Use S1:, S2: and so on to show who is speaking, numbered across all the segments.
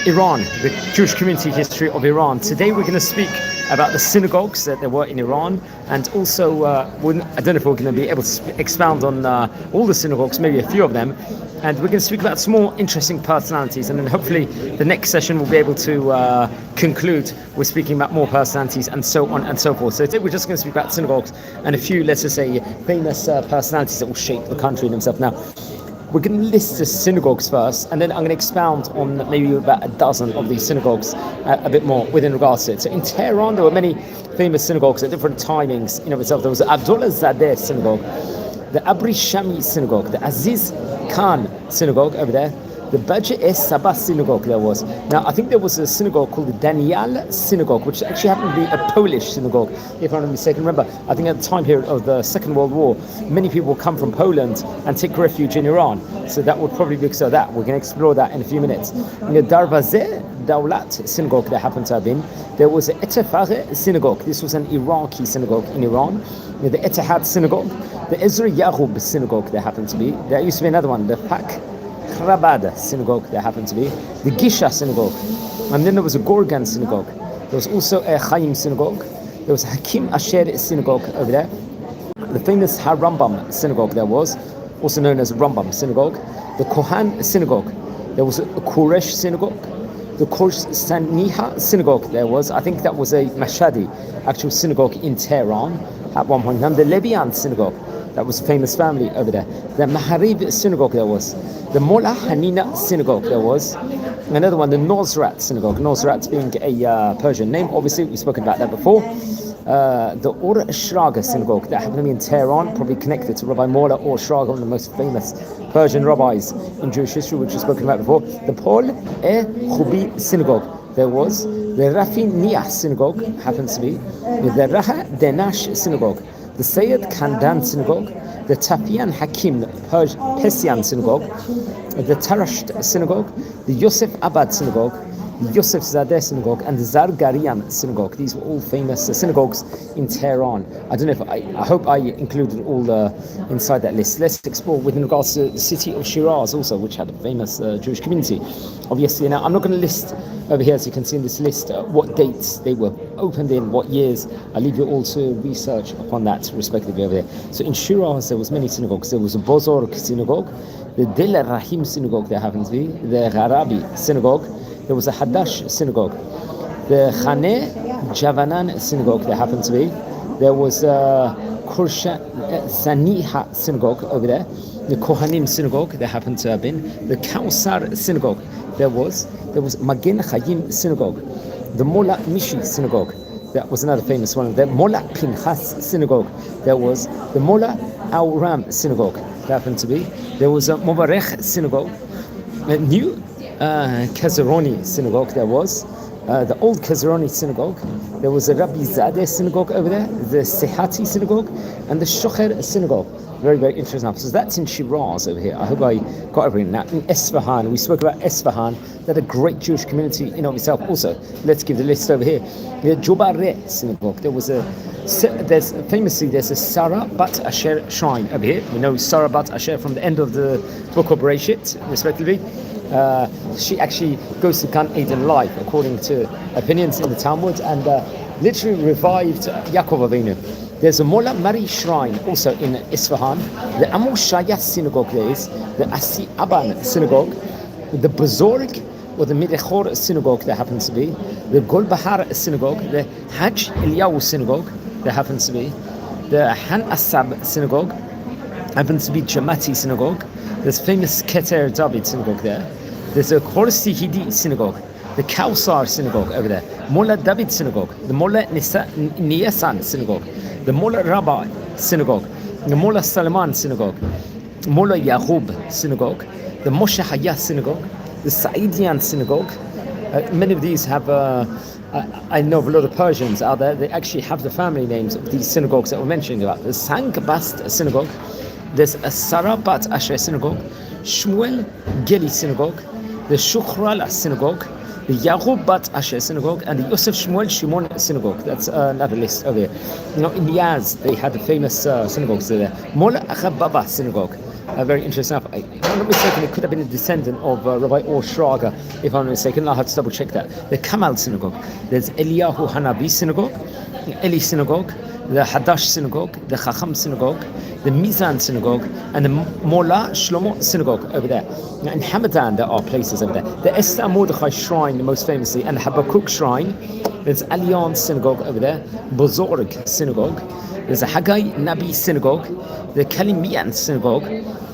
S1: Iran, the Jewish community history of Iran. Today we're going to speak about the synagogues that there were in Iran, and also I don't know if we're going to be able to expound on all the synagogues, maybe a few of them, and we're going to speak about some more interesting personalities, and then hopefully the next session we'll be able to conclude with speaking about more personalities and so on and so forth. So today we're just going to speak about synagogues and a few, let's just say, famous personalities that will shape the country themselves. Now, we're going to list the synagogues first, and then I'm going to expound on maybe about a dozen of these synagogues a bit more within regards to it. So in Tehran, there were many famous synagogues at different timings. In of itself, there was the Abdullah Zadeh synagogue, the Abri Shami synagogue, the Aziz Khan synagogue over there, the Bajeh Sabah synagogue there was. Now, I think there was a synagogue called the Daniel synagogue, which actually happened to be a Polish synagogue, if I'm not mistaken. Remember, I think at the time period of the Second World War, many people would come from Poland and take refuge in Iran. So that would probably be so that. We're going to explore that in a few minutes. In the Darvazeh Dawlat synagogue that happened to have been, there was the Etefare synagogue. This was an Iraqi synagogue in Iran. The Etihad synagogue, the Ezra Yaqub synagogue there happened to be. There used to be another one, the Pak Chabad synagogue there happened to be, the Gisha synagogue, and then there was a Gorgan synagogue. There was also a Chaim synagogue. There was a Hakim Asher synagogue over there. The famous Harambam synagogue there was, also known as Rambam synagogue. The Kohan synagogue. There was a Quraysh synagogue. The Korsaniha synagogue there was. I think that was a Mashhadi actual synagogue in Tehran at one point. And the Levian synagogue. That was a famous family over there. The Maharib synagogue there was. The Mola Hanina synagogue there was. Another one, the Nozrat synagogue. Nozrat being a Persian name. Obviously, we've spoken about that before. The Or Shraga synagogue that happened to be in Tehran, probably connected to Rabbi Mola Or Shraga, one of the most famous Persian rabbis in Jewish history, which we've spoken about before. The Paul Khubi synagogue there was. The Rafi Niyah synagogue happens to be. The Raha Denash synagogue. The Sayyid Kandan synagogue, the Tapian Hakim Persian synagogue, the Tarasht synagogue, the Yosef Abad synagogue, the Yosef Zadeh synagogue, and the Zargarian synagogue. These were all famous synagogues in Tehran. I don't know if I hope I included all inside that list. Let's explore with regards to the city of Shiraz also, which had a famous Jewish community. Obviously, now I'm not going to list over here, as you can see in this list, what dates they were opened in, what years. I'll leave you all to research upon that respectively over there. So in Shiraz, there was many synagogues. There was a Bozorg synagogue, the Del Rahim synagogue there happens to be, the Gharabi synagogue. There was a Hadash synagogue, the Khane Javanan synagogue there happened to be. There was a Saniha synagogue over there, the Kohanim synagogue there happened to have been, the Kausar synagogue there was Magen Chayim synagogue, the Mola Mishi synagogue, that was another famous one. The Mola Pinchas synagogue there was, the Mola Auram synagogue there happened to be. There was a Mobarech synagogue, a new Kazaroni synagogue there was, the old Kazaroni synagogue. There was a Rabbi Zadeh synagogue over there, the Sehati synagogue, and the Shocher synagogue. Very, very interesting. So that's in Shiraz over here. I hope I got everything. Now in Esfahan, we spoke about Esfahan. They had a great Jewish community in of itself. Also, let's give the list over here. The Jobareh synagogue. There's a Sarah Bat Asher shrine over here. We know Sarah Bat Asher from the end of the book of Bereshit, respectively. She actually goes to Gan Eden live, according to opinions in the Talmud, and literally revived Yaakov Avinu. There's a Mola Mari shrine also in Isfahan. The Amo Shaya synagogue there is, the Asi Aban synagogue, the Bozorg or the Midechor synagogue there happens to be, the Golbahar synagogue, the Hajj Eliyahu synagogue there happens to be, the Han Asab synagogue happens to be Jamati synagogue. There's famous Keter David synagogue there. There's a Khorsi Hidi synagogue, the Kausar synagogue over there, Mola David synagogue, the Mola Niyasan synagogue, the Mola Rabbi synagogue, the Mola Salman synagogue, Mola Yaqub synagogue, the Moshe Hayah synagogue, the Saidian synagogue. Many of these have, I know of a lot of Persians out there, they actually have the family names of these synagogues that we're mentioning about. The Sangbast synagogue, there's a Sarah Bat Asher synagogue, Shmuel Geli synagogue, the Shukhrala synagogue, the Yaqub Bat Asher synagogue, and the Yosef Shmuel Shimon synagogue. That's another list over here. In Yaz, they had the famous synagogues there. Mola Achababa synagogue, Very interesting enough. If I'm not mistaken, it could have been a descendant of Rabbi Or Shraga, if I'm not mistaken. I'll have to double check that. The Kamal synagogue. There's Eliyahu Hanavi synagogue, Eli synagogue, the Hadash synagogue, the Chacham synagogue, the Mizan synagogue, and the Mola Shlomo synagogue over there. Now, in Hamadan, there are places over there. The Esther Mordechai shrine, the most famously, and the Habakkuk shrine. There's Alliance synagogue over there, Bozorg synagogue. There's a Haggai Nabi synagogue, the Kalimian synagogue,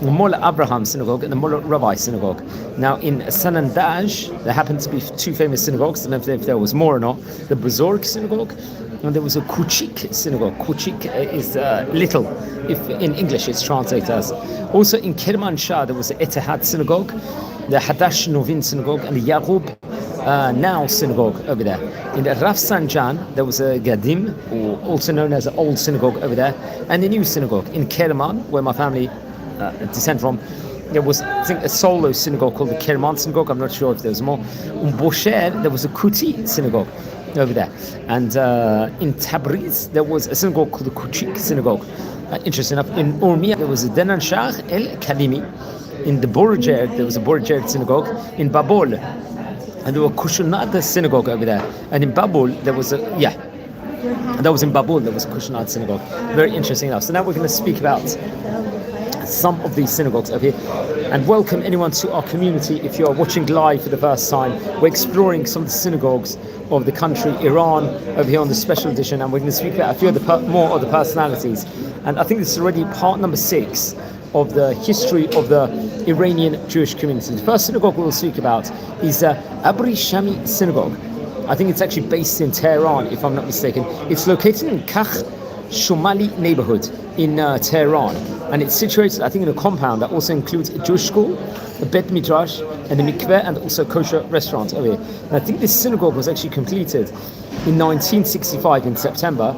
S1: the Mola Abraham synagogue, and the Mola Rabbi synagogue. Now in Sanandaj, there happened to be two famous synagogues. I don't know if there was more or not. The Bozorg synagogue, and there was a Kuchik synagogue. Kuchik is little, if in English it's translated as. Also in Kermanshah, there was the Etihad synagogue, the Hadash Novin synagogue, and the Yarub now synagogue over there. In the Rafsanjan, there was a Gadim, or also known as the old synagogue over there, and the new synagogue. In Kerman, where my family descend from, there was, I think, a solo synagogue called the Kerman synagogue. I'm not sure if there was more. In Bosher, there was a Kuti synagogue over there. And in Tabriz, there was a synagogue called the Kuchik synagogue. Interesting enough. In Urmia, there was a Denan Shah El Kalimi. In the Borajer, there was a Borajer synagogue. In Babol, and there was Kushunad synagogue over there. And in Babul, there was that was in Babul, there was a Kushunad synagogue. Very interesting enough. So now we're going to speak about some of these synagogues over here. And welcome anyone to our community. If you are watching live for the first time, we're exploring some of the synagogues of the country, Iran, over here on the special edition. And we're going to speak about a few of the more of the personalities. And I think this is already part number 6 of the history of the Iranian Jewish community. The first synagogue we'll speak about is Abri Shami synagogue. I think it's actually based in Tehran, if I'm not mistaken. It's located in Kakh Shumali neighborhood in Tehran, and it's situated, I think, in a compound that also includes a Jewish school, a Bet Midrash, and a mikveh, and also kosher restaurant over here. And I think this synagogue was actually completed in 1965 in September.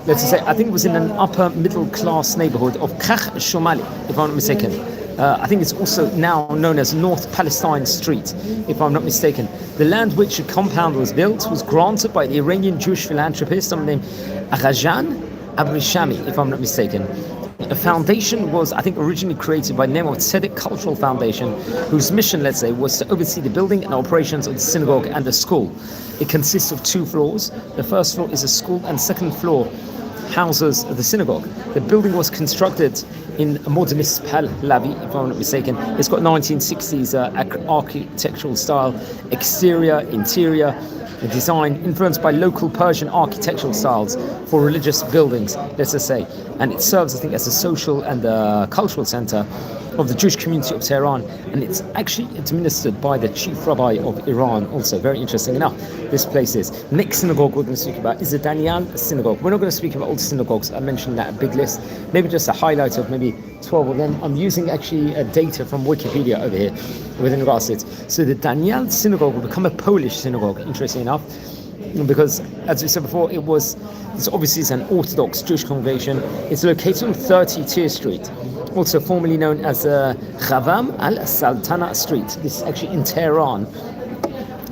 S1: Let's just say, I think it was in an upper middle class neighborhood of Kakh Shumali, if I'm not mistaken. I think it's also now known as North Palestine Street, if I'm not mistaken. The land which the compound was built was granted by the Iranian Jewish philanthropist, someone named Aghajan Abrishami, if I'm not mistaken. A foundation was, I think, originally created by the name of Tzedek Cultural Foundation, whose mission, let's say, was to oversee the building and operations of the synagogue and the school. It consists of 2 floors. The first floor is a school, and second floor houses the synagogue. The building was constructed in a modernist Pahlavi, if I'm not mistaken. It's got 1960s architectural style, exterior, interior, design influenced by local Persian architectural styles for religious buildings, let's just say. And it serves, I think, as a social and cultural center of the Jewish community of Tehran, and it's actually administered by the chief rabbi of Iran also. Very interesting enough, this place is. Next synagogue we're going to speak about is the Daniel synagogue. We're not going to speak about all the synagogues. I mentioned that, a big list, maybe just a highlight of maybe 12 of them. I'm using actually data from Wikipedia over here within regards to it. So the Daniel synagogue will become a Polish synagogue, interesting enough, because, as we said before, this obviously is an Orthodox Jewish congregation. It's located on 30 Tir Street, also formerly known as Chavam al-Saltana Street. This is actually in Tehran,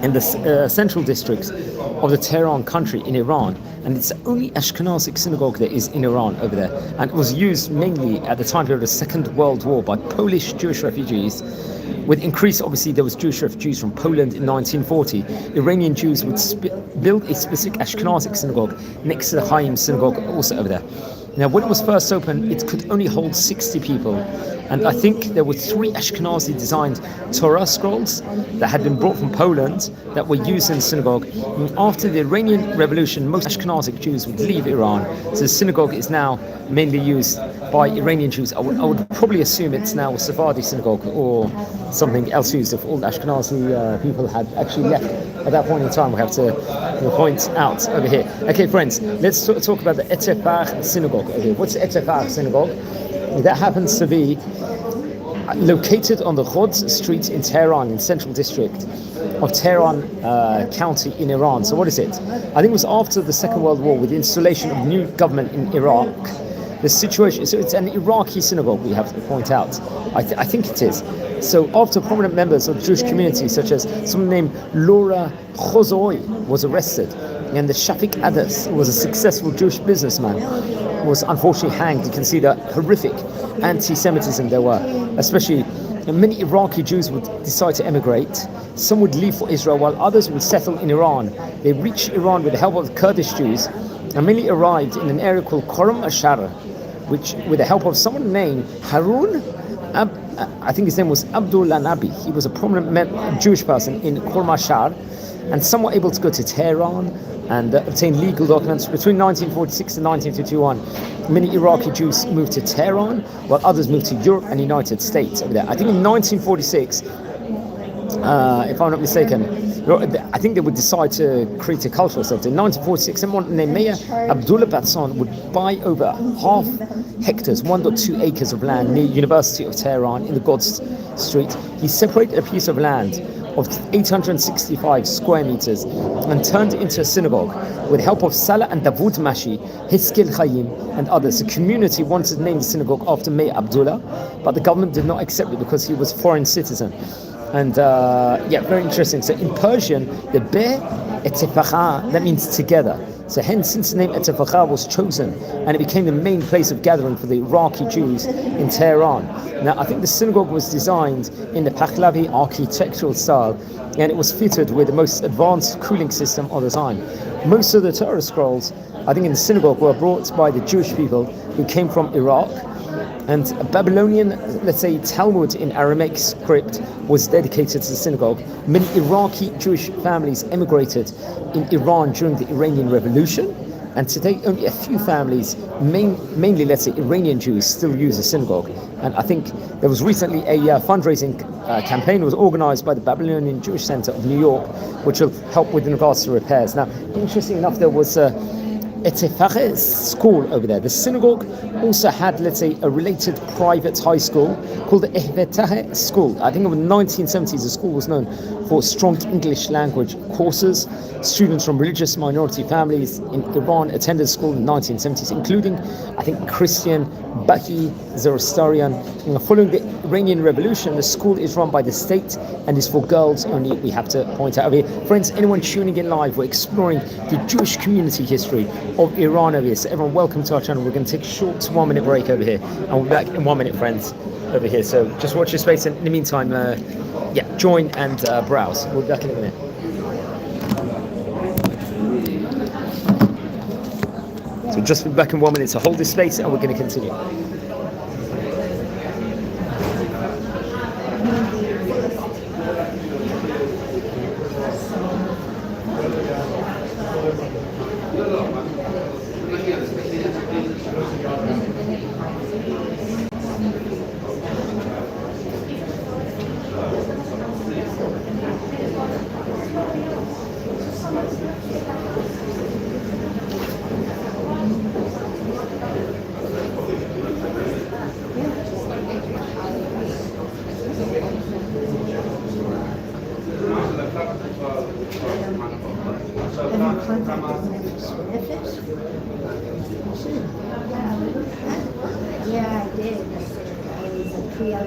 S1: in the central district of the Tehran country in Iran. And it's the only Ashkenazic synagogue there is in Iran over there. And it was used mainly at the time period of the Second World War by Polish Jewish refugees. With increase, obviously, there was Jewish refugees from Poland in 1940. Iranian Jews would build a specific Ashkenazic synagogue next to the Haim synagogue, also over there. Now, when it was first opened, it could only hold 60 people. And I think there were 3 Ashkenazi-designed Torah scrolls that had been brought from Poland that were used in the synagogue. And after the Iranian Revolution, most Ashkenazic Jews would leave Iran. So the synagogue is now mainly used by Iranian Jews. I would probably assume it's now a Sephardi synagogue or something else used if all the Ashkenazi people had actually left at that point in time. We have to point out over here. Okay, friends, let's talk about the Etefach synagogue over here. What's the Etefach synagogue? That happens to be located on the Ghodz Street in Tehran, in central district of Tehran County in Iran. So what is it? I think it was after the Second World War, with the installation of new government in Iraq. The situation, so it's an Iraqi synagogue, we have to point out. I think it is. So after prominent members of the Jewish community, such as someone named Laura Chozoi, was arrested, and the Shafik Adas, who was a successful Jewish businessman, was unfortunately hanged. You can see the horrific anti-Semitism there were, especially many Iraqi Jews would decide to emigrate. Some would leave for Israel, while others would settle in Iran. They reached Iran with the help of the Kurdish Jews, and many arrived in an area called Koram Ashara, which, with the help of someone named Harun, I think his name was Abdullah Nabi. He was a prominent Jewish person in Koram Ashar, and some were able to go to Tehran and obtain legal documents. Between 1946 and 1951, many Iraqi Jews moved to Tehran, while others moved to Europe and the United States over there. I think in 1946, if I'm not mistaken, I think they would decide to create a cultural center. In 1946, someone named Mayor Abdullah Batsan would buy over half hectares, 1.2 acres of land near University of Tehran in the God's Street. He separated a piece of land of 865 square meters and turned it into a synagogue. With the help of Salah and Davud Mashi, Hiskil Chayyim and others, the community wanted to name the synagogue after Mayor Abdullah, but the government did not accept it because he was a foreign citizen. And very interesting. So in Persian, the Be Etefakha, that means together. So hence, since the name Etefakha was chosen, and it became the main place of gathering for the Iraqi Jews in Tehran. Now, I think the synagogue was designed in the Pahlavi architectural style, and it was fitted with the most advanced cooling system of the time. Most of the Torah scrolls, I think, in the synagogue were brought by the Jewish people who came from Iraq. And a Babylonian, let's say, Talmud in Aramaic script was dedicated to the synagogue. Many Iraqi Jewish families emigrated in Iran during the Iranian Revolution. And today, only a few families, mainly, let's say, Iranian Jews, still use the synagogue. And I think there was recently a fundraising campaign was organized by the Babylonian Jewish Center of New York, which will help with in regards to repairs. Now, interesting enough, there was Etefakhe school over there. The synagogue also had, let's say, a related private high school called the Ehvetahe School. I think in the 1970s, the school was known for strong English language courses. Students from religious minority families in Iran attended school in the 1970s, including, I think, Christian, Baha'i, Zoroastrian. Following the Iranian Revolution, the school is run by the state and is for girls only, we have to point out over here. Friends, anyone tuning in live, we're exploring the Jewish community history of Iran over here. So everyone, welcome to our channel. We're going to take a short 1-minute break over here, and we'll be back in 1 minute, friends, over here. So just watch your space, and in the meantime, join and browse. We'll be back in a minute. So just be back in 1 minute. So hold this space, and we're going to continue.
S2: Yeah, I did. I was a Kriya.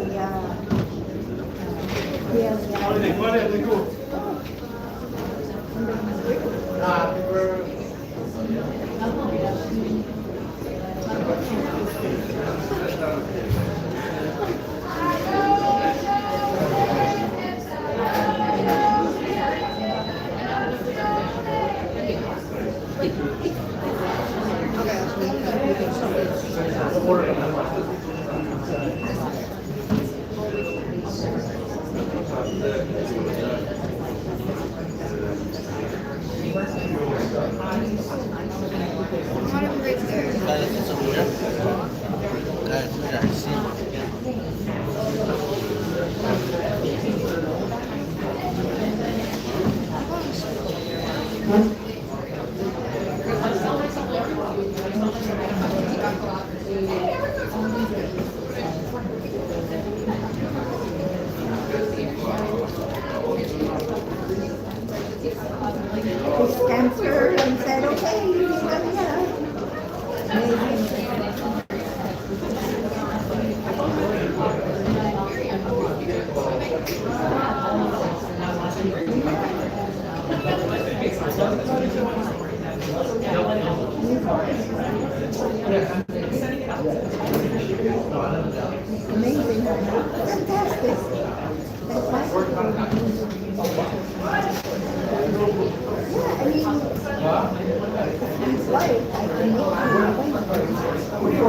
S2: Stamped her and said, okay, you can come here. Amazing. Amazing. Fantastic. Fantastic. Yeah, I mean, it's like I can make you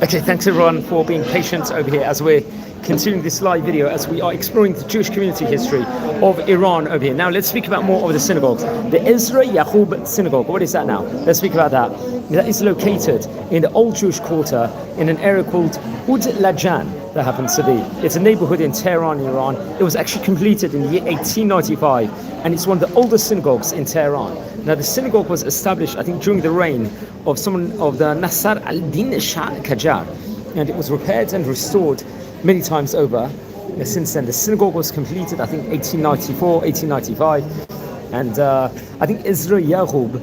S1: Okay, thanks everyone for being patient over here as we're continuing this live video as we are exploring the Jewish community history of Iran over here. Now let's speak about more of the synagogues. The Ezra Yaqub Synagogue, what is that now? Let's speak about that. That is located in the old Jewish quarter in an area called Ud Lajan, that happens to be. It's a neighborhood in Tehran, Iran. It was actually completed in the year 1895 and it's one of the oldest synagogues in Tehran. Now the synagogue was established, I think, during the reign of someone of the Nasr al-Din Shah Qajar, and it was repaired and restored many times over. Since then, the synagogue was completed, I think, 1894, 1895, and I think Ezra Yaqub,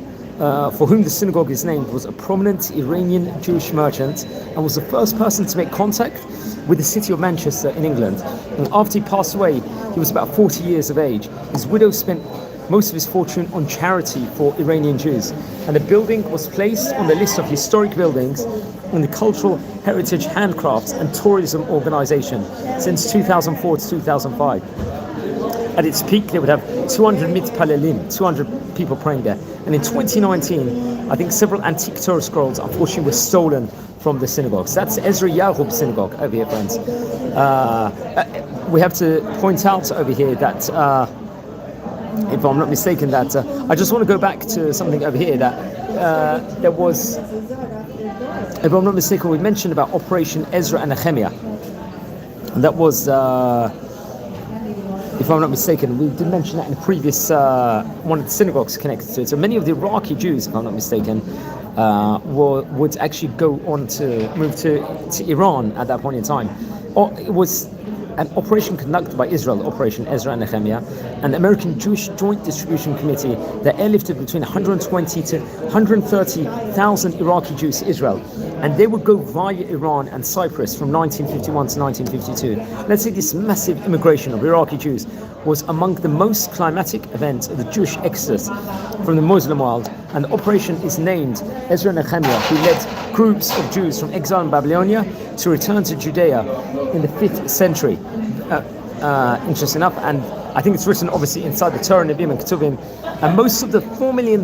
S1: for whom the synagogue is named, was a prominent Iranian Jewish merchant and was the first person to make contact with the city of Manchester in England. And after he passed away, he was about 40 years of age. His widow spent most of his fortune on charity for Iranian Jews, and the building was placed on the list of historic buildings in the Cultural Heritage Handcrafts and Tourism Organization since 2004 to 2005. At its peak, they would have 200 mitpalelim, 200 people praying there. And in 2019, I think several antique Torah scrolls, unfortunately, were stolen from the synagogues. That's Ezra Yaqub Synagogue over here, friends. We have to point out over here that if I'm not mistaken, that I just want to go back to something over here that there was, if I'm not mistaken, we mentioned about Operation Ezra and Nehemiah. And that was, if I'm not mistaken, we did mention that in the previous one of the synagogues connected to it. So many of the Iraqi Jews, if I'm not mistaken, would actually go on to move to Iran at that point in time. Or it was an operation conducted by Israel, Operation Ezra and Nehemiah, and the American Jewish Joint Distribution Committee that airlifted between 120 to 130,000 Iraqi Jews to Israel. And they would go via Iran and Cyprus from 1951 to 1952. Let's say this massive immigration of Iraqi Jews was among the most climatic events of the Jewish exodus from the Muslim world, and the operation is named Ezra and Nehemiah, who led groups of Jews from exile in Babylonia to return to Judea in the 5th century. Interesting enough, and I think it's written obviously inside the Torah, Nevi'im and Ketuvim, and most of the $4 million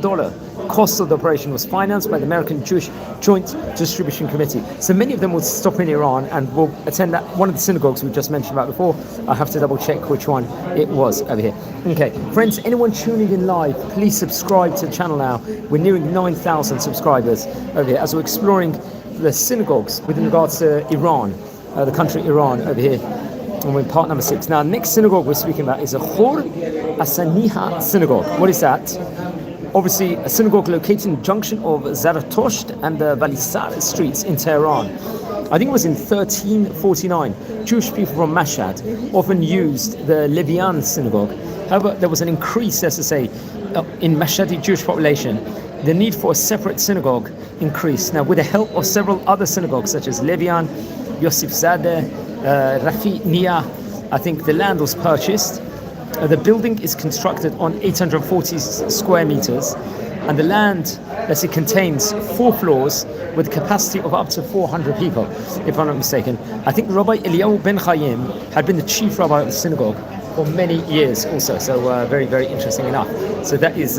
S1: cost of the operation was financed by the American Jewish Joint Distribution Committee. So many of them will stop in Iran and will attend that one of the synagogues we just mentioned about before. I have to double check which one it was over here. Okay, friends, anyone tuning in live, please subscribe to the channel now. We're nearing 9,000 subscribers over here as we're exploring the synagogues with regards to Iran, the country Iran over here. And we're in part number 6. Now, next synagogue we're speaking about is a Khor Asaniha synagogue. What is that? Obviously, a synagogue located in the junction of Zaratosht and the Balisar streets in Tehran. I think it was in 1349. Jewish people from Mashhad often used the Levian synagogue. However, there was an increase, as I say, in Mashhadi Jewish population. The need for a separate synagogue increased. Now, with the help of several other synagogues, such as Levian, Yosef Zadeh, Rafi Nia, I think the land was purchased. The building is constructed on 840 square meters, and the land, let's say, contains 4 floors with a capacity of up to 400 people, if I'm not mistaken. I think Rabbi Eliyahu Ben Chaim had been the chief rabbi of the synagogue for many years also, so very, very interesting enough. So that is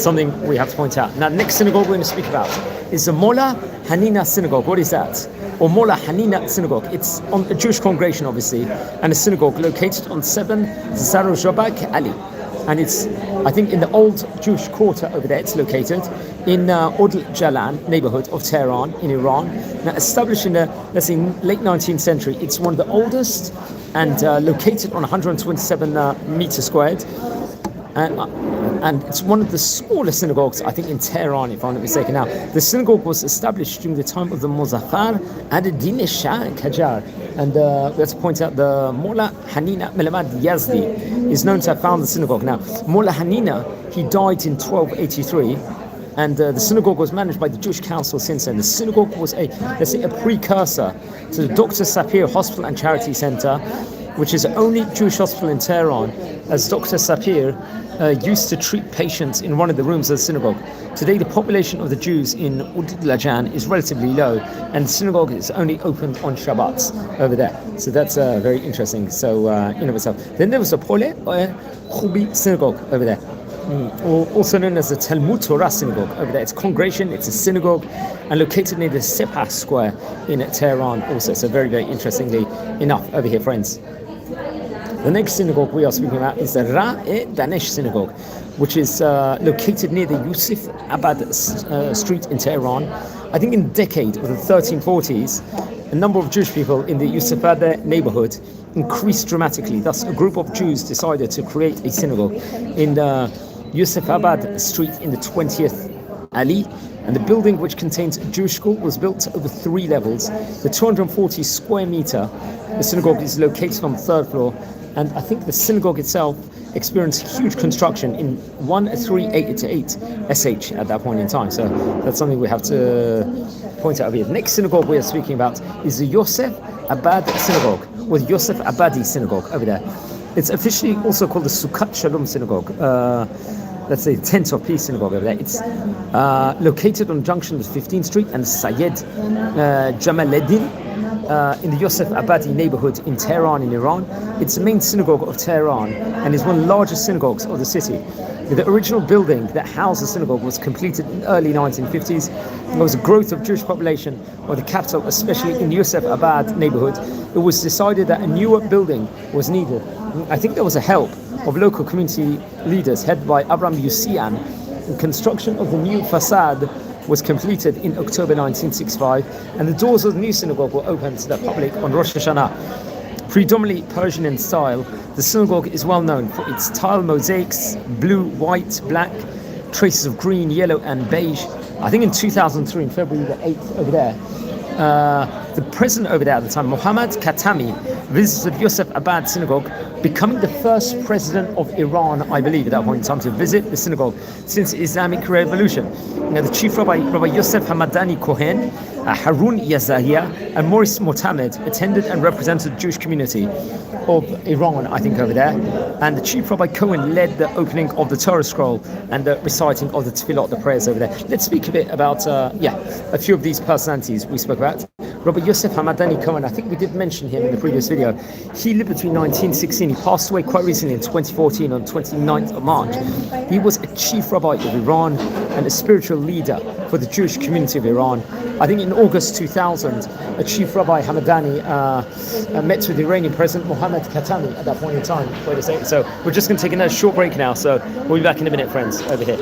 S1: something we have to point out. Now, the next synagogue we're going to speak about is the Mola Hanina synagogue. What is that? Or Mola Hanina synagogue. It's on a Jewish congregation, obviously, and a synagogue located on 7 Zarojabak Alley. And it's, I think, in the old Jewish quarter over there. It's located in Odl Jalan neighborhood of Tehran in Iran. Now, established in the, let's say, late 19th century, it's one of the oldest and located on 127 meters squared. And it's one of the smallest synagogues, I think, in Tehran, if I'm not mistaken. Now, the synagogue was established during the time of the Muzaffar ad-Din Shah Qajar. And let's point out the Mola Hanina Melamad Yazdi is known to have founded the synagogue. Now, Mola Hanina, he died in 1283. And the synagogue was managed by the Jewish Council since then. The synagogue was let's say, a precursor to the Dr. Sapir Hospital and Charity Center, which is the only Jewish hospital in Tehran, as Dr. Sapir used to treat patients in one of the rooms of the synagogue. Today, the population of the Jews in Udlajan is relatively low, and the synagogue is only open on Shabbats over there. So that's very interesting. So, in of itself. Then there was the Pole Khubi synagogue over there, or also known as the Talmud Torah synagogue over there. It's a congregation, it's a synagogue, and located near the Sepah Square in Tehran also. So very, very interestingly enough over here, friends. The next synagogue we are speaking about is the Ra'e-Danesh synagogue, which is located near the Yusuf Abad street in Tehran. I think in the decade of the 1340s, a number of Jewish people in the Yusuf Abad neighborhood increased dramatically. Thus, a group of Jews decided to create a synagogue in the Yusuf Abad street in the 20th alley. And the building, which contains a Jewish school, was built over 3 levels. The 240 square meter, the synagogue is located on the 3rd floor. And I think the synagogue itself experienced huge construction in 1388 SH at that point in time. So that's something we have to point out over here. The next synagogue we are speaking about is the Yosef Abad synagogue, or the Yosef Abadi synagogue over there. It's officially also called the Sukkot Shalom synagogue. Let's say Tent of Peace synagogue over there. It's located on the junction of 15th Street and Sayed Jamaleddin in the Yosef Abadi neighborhood in Tehran in Iran. It's the main synagogue of Tehran and is one of the largest synagogues of the city. The original building that housed the synagogue was completed in the early 1950s. There was a growth of Jewish population of the capital, especially in the Yosef Abad neighborhood. It was decided that a newer building was needed. I think there was a help of local community leaders headed by Abraham Yusian. The construction of the new facade was completed in October 1965, and the doors of the new synagogue were opened to the public on Rosh Hashanah. Predominantly Persian in style, the synagogue is well known for its tile mosaics, blue, white, black, traces of green, yellow and beige. I think in 2003, in February the 8th over there, the president over there at the time, Mohammad Khatami, visited Yosef Abad synagogue, becoming the first president of Iran, I believe, at that point in time, to visit the synagogue since the Islamic Revolution. The chief rabbi, Rabbi Yosef Hamadani Kohen, Harun Yazahia, and Maurice Motamed attended and represented the Jewish community of Iran, I think, over there. And the chief rabbi Cohen led the opening of the Torah scroll and the reciting of the tefillot, the prayers over there. Let's speak a bit about, a few of these personalities we spoke about. Rabbi Yosef Hamadani Cohen, I think we did mention him in the previous video. He lived between 1916. He passed away quite recently in 2014 on 29th of March. He was a chief rabbi of Iran and a spiritual leader for the Jewish community of Iran. I think in August 2000, a chief rabbi Hamadani met with the Iranian president Mohammad Khatami at that point in time. Wait a second. So we're just going to take a short break now. So we'll be back in a minute, friends, over here.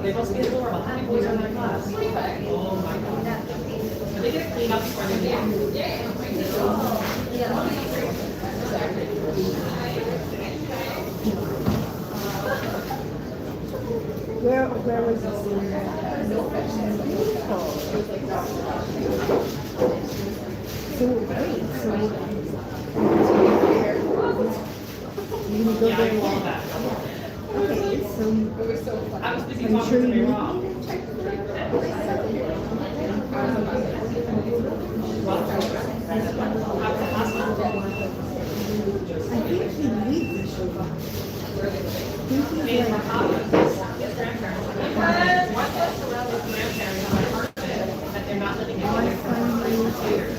S3: They must be the more behind boys in their class. Oh my god. Are they gonna clean up before they leave?
S2: Where was this? So great. So you go there. Okay, so
S3: I was busy
S2: are you
S3: talking
S2: sure
S3: to
S2: you
S3: me
S2: need
S3: wrong.
S2: me to check? I think he leaves the show.
S3: Me and my grandparents. One was around with grandparents on my apartment, but they're not living in there for 2 years.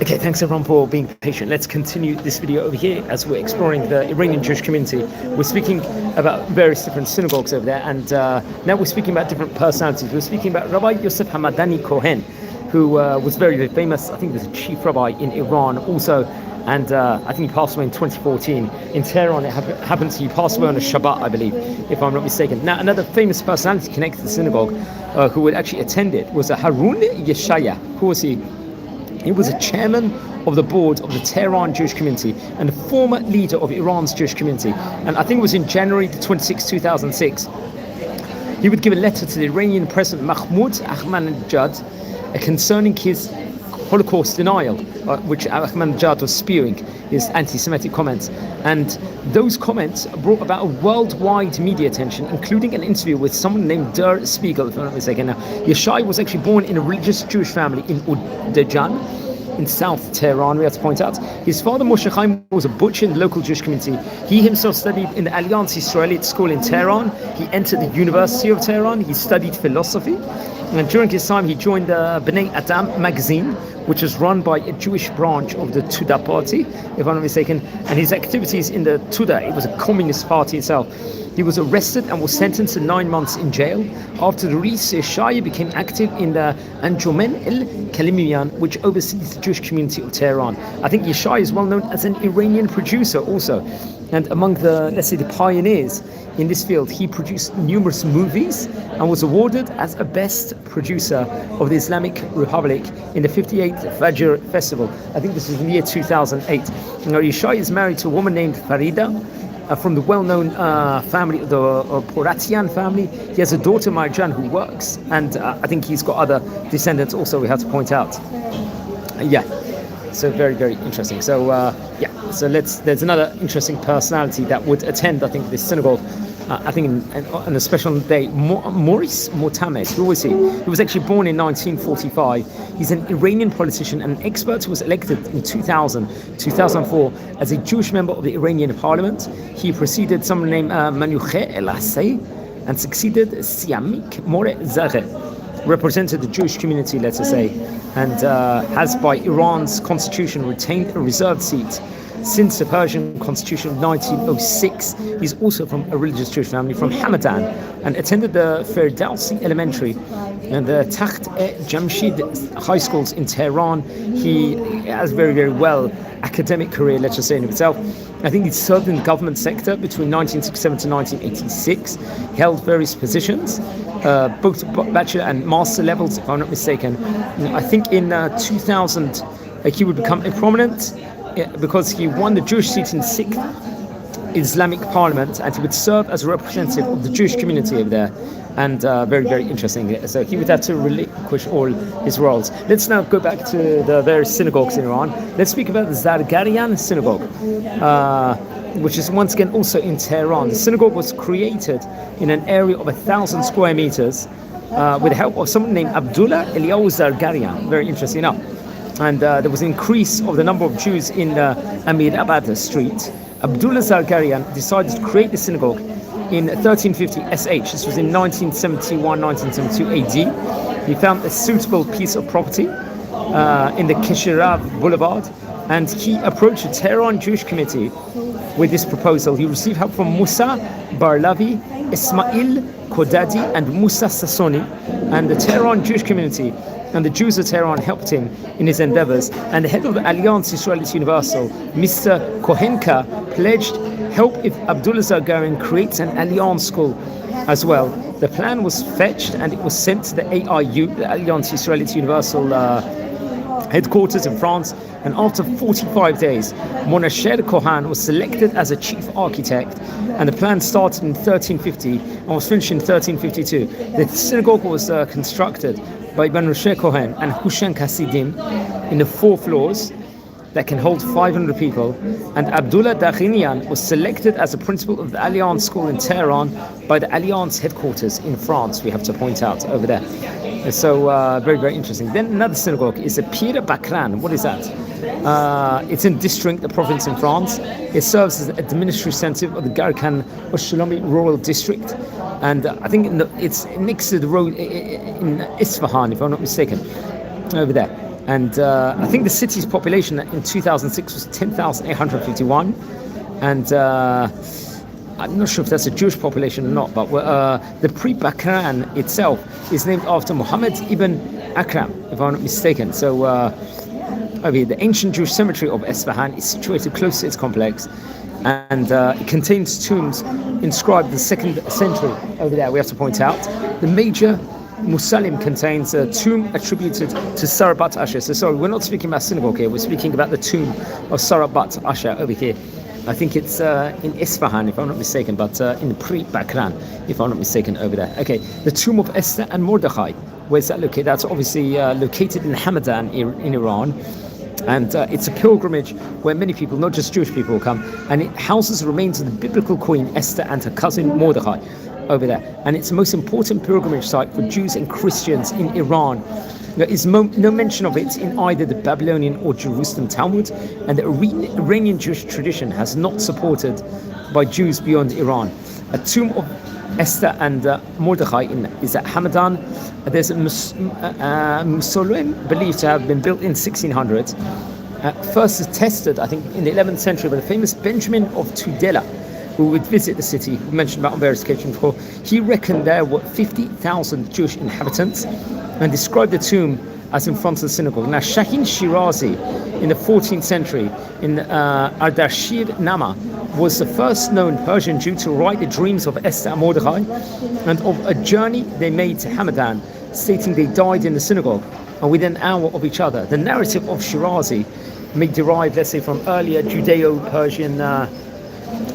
S1: Okay, thanks everyone for being patient. Let's continue this video over here as we're exploring the Iranian Jewish community. We're speaking about various different synagogues over there, and now we're speaking about different personalities. We're speaking about Rabbi Yosef Hamadani Cohen, who was very, very famous. I think he was a chief rabbi in Iran also, and I think he passed away in 2014. In Tehran, it happens he passed away on a Shabbat, I believe, if I'm not mistaken. Now, another famous personality connected to the synagogue who would actually attend it was Harun Yeshaya. Who was he? He was a chairman of the board of the Tehran Jewish community and a former leader of Iran's Jewish community. And I think it was in January the 26th, 2006. He would give a letter to the Iranian President Mahmoud Ahmadinejad concerning his Holocaust denial, which Ahmadinejad was spewing, his anti-Semitic comments. And those comments brought about a worldwide media attention, including an interview with someone named Der Spiegel, if I'm not mistaken. Now, Yeshai was actually born in a religious Jewish family in Udejan, in South Tehran, we have to point out. His father, Moshe Chaim, was a butcher in the local Jewish community. He himself studied in the Alliance Israelite school in Tehran. He entered the University of Tehran. He studied philosophy. And during his time, he joined the Bnei Adam magazine, which was run by a Jewish branch of the Tuda party, if I'm not mistaken. And his activities in the Tuda, it was a communist party itself. He was arrested and was sentenced to 9 months in jail. After the release, Yeshaya became active in the Anjuman el-Kalimiyan, which oversees the Jewish community of Tehran. I think Yeshaya is well known as an Iranian producer also. And among the, let's say, the pioneers in this field, he produced numerous movies and was awarded as a best producer of the Islamic Republic in the 58th Fajr Festival. I think this was in the year 2008. Now, Yeshaya is married to a woman named Farida, from the well-known family, the Poratian family. He has a daughter, Marjan, who works, and I think he's got other descendants also, we have to point out. So very, very interesting. So so there's another interesting personality that would attend, I think, this synagogue, I think on a special day, Maurice Motamed. Who was he? He was actually born in 1945. He's an Iranian politician and expert who was elected in 2004 as a Jewish member of the Iranian parliament. He preceded someone named Manuche El-Assay and succeeded Siamik More Zareh, represented the Jewish community, let's say, and has by Iran's constitution retained a reserved seat since the Persian constitution of 1906. He's also from a religious Jewish family from Hamadan and attended the Ferdowsi Elementary and the Takht-e-Jamshid high schools in Tehran. He has very, very well academic career, let's just say, in himself. I think he served in the government sector between 1967 to 1986, held various positions, both bachelor and master levels, if I'm not mistaken. I think in 2000 he would become a prominent because he won the Jewish seat in the 6th Islamic Parliament, and he would serve as a representative of the Jewish community over there. And very, very interesting. So he would have to relinquish all his roles. Let's now go back to the various synagogues in Iran. Let's speak about the Zargarian synagogue, which is once again also in Tehran. The synagogue was created in an area of 1,000 square meters with the help of someone named Abdullah Eliyahu Zargarian. Very interesting enough. And there was an increase of the number of Jews in Amir Abad street. Abdullah Zargarian decided to create the synagogue in 1350 SH. This was in 1971, 1972 AD. He found a suitable piece of property in the Kishirav Boulevard, and he approached the Tehran Jewish committee with this proposal. He received help from Musa Barlavi, Ismail Kodadi, and Musa Sassoni, and the Tehran Jewish community and the Jews of Tehran helped him in his endeavors. And the head of the Alliance Israelite Universal, Mr. Kohenka, pledged help if Abdullah Zargarian creates an Alliance school as well. The plan was fetched and it was sent to the AIU, the Alliance Israelite Universal headquarters in France. And after 45 days, Monasher Kohan was selected as a chief architect, and the plan started in 1350 and was finished in 1352. The synagogue was constructed by Monasher Kohen and Hushan Hasidim in the 4 floors that can hold 500 people, and Abdullah Daghinian was selected as the principal of the Alliance School in Tehran by the Alliance headquarters in France, we have to point out over there. So very, very interesting. Then another synagogue is a Pir Bakran. What is that? It's in District, the province in France. It serves as an administrative center of the Garkan Oshlomi rural district, and I think it's next to the road in Isfahan, if I'm not mistaken, over there. And I think the city's population in 2006 was 10,851. And I'm not sure if that's a Jewish population or not, but the Pre-Bakran itself is named after Muhammad ibn Akram, if I'm not mistaken. So the ancient Jewish cemetery of Esfahan is situated close to its complex, and it contains tombs inscribed in the 2nd century over there, we have to point out. The major Musalim contains a tomb attributed to Sarabat Asher. So sorry, we're not speaking about synagogue here, we're speaking about the tomb of Sarabat Asher over here. I think it's in Isfahan, if I'm not mistaken, but in Pre-Bakran, if I'm not mistaken, over there. Okay, the tomb of Esther and Mordechai. Where's that located? That's obviously located in Hamadan in Iran. And it's a pilgrimage where many people, not just Jewish people, will come. And it houses the remains of the biblical queen Esther and her cousin Mordechai over there. And it's the most important pilgrimage site for Jews and Christians in Iran. There is no mention of it in either the Babylonian or Jerusalem Talmud, and the Iranian Jewish tradition has not supported by Jews beyond Iran. A tomb of Esther and Mordechai is at Hamadan. There's a mausoleum believed to have been built in 1600. First attested, I think, in the 11th century by the famous Benjamin of Tudela, who would visit the city, we mentioned about on various occasions before. He reckoned there were 50,000 Jewish inhabitants and described the tomb as in front of the synagogue. Now, Shahin Shirazi in the 14th century in Ardashir Nama was the first known Persian Jew to write the dreams of Esther and Mordechai and of a journey they made to Hamadan, stating they died in the synagogue and within an hour of each other. The narrative of Shirazi may derive, let's say, from earlier Judeo-Persian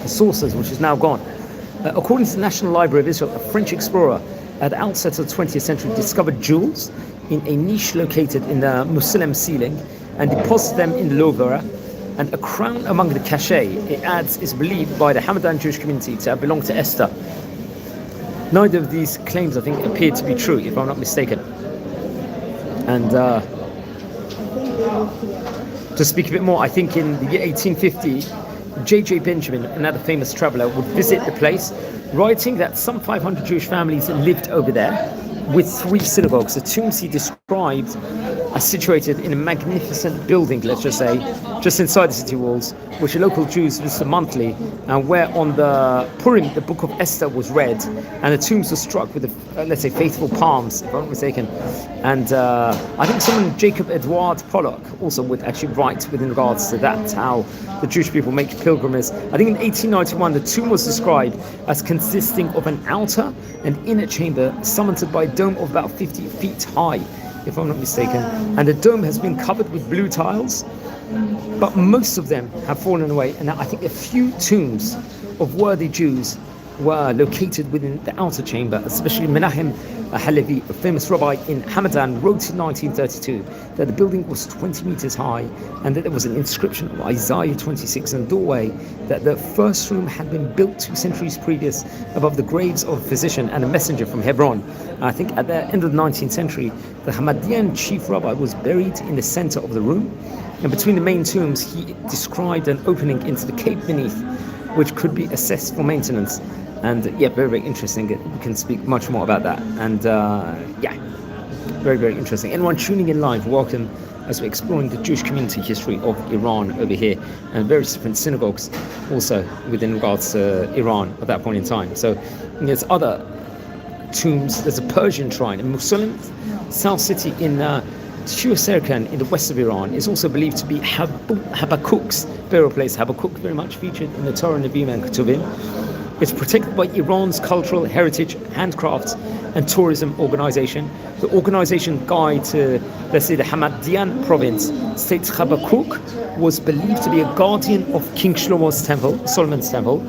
S1: sources, which is now gone. According to the National Library of Israel, a French explorer at the outset of the 20th century discovered jewels in a niche located in the Muslim ceiling and deposited them in the Louvre, and a crown among the cachet, it adds, is believed by the Hamadan Jewish community to have belonged to Esther. Neither of these claims, I think, appear to be true, if I'm not mistaken. And to speak a bit more, I think in the year 1850, J.J. Benjamin, another famous traveller, would visit the place, writing that some 500 Jewish families lived over there with 3 synagogues. The tombs he described are situated in a magnificent building, let's just say, just inside the city walls, which the local Jews visit monthly, and where on the Purim, the book of Esther was read, and the tombs were struck with, let's say, faithful palms, if I'm not mistaken. And I think someone, Jacob Edward Pollock, also would actually write within regards to that, how the Jewish people make pilgrimages. I think in 1891, the tomb was described as consisting of an outer and inner chamber surmounted by a dome of about 50 feet high, if I'm not mistaken. And the dome has been covered with blue tiles, but most of them have fallen away. And I think a few tombs of worthy Jews were located within the outer chamber, especially Menachem Halevi, a famous rabbi in Hamadan, wrote in 1932 that the building was 20 meters high and that there was an inscription of Isaiah 26 in the doorway, that the first room had been built 2 centuries previous above the graves of a physician and a messenger from Hebron. And I think at the end of the 19th century, the Hamadian chief rabbi was buried in the center of the room, and between the main tombs he described an opening into the cave beneath, which could be assessed for maintenance. And yeah, very, very interesting. We can speak much more about that. And yeah, very, very interesting. Anyone tuning in live, welcome, as we're exploring the Jewish community history of Iran over here, and various different synagogues also within regards to Iran at that point in time. So there's other tombs. There's a Persian shrine in Muslim South City in Synagogues in the west of Iran is also believed to be Habakkuk's burial place. Habakkuk very much featured in the Torah, Nevi'im and Ketuvim. It's protected by Iran's Cultural Heritage, Handcrafts and Tourism Organization. The organization guide to, let's say, the Hamadian province states Habakkuk was believed to be a guardian of King Solomon's temple,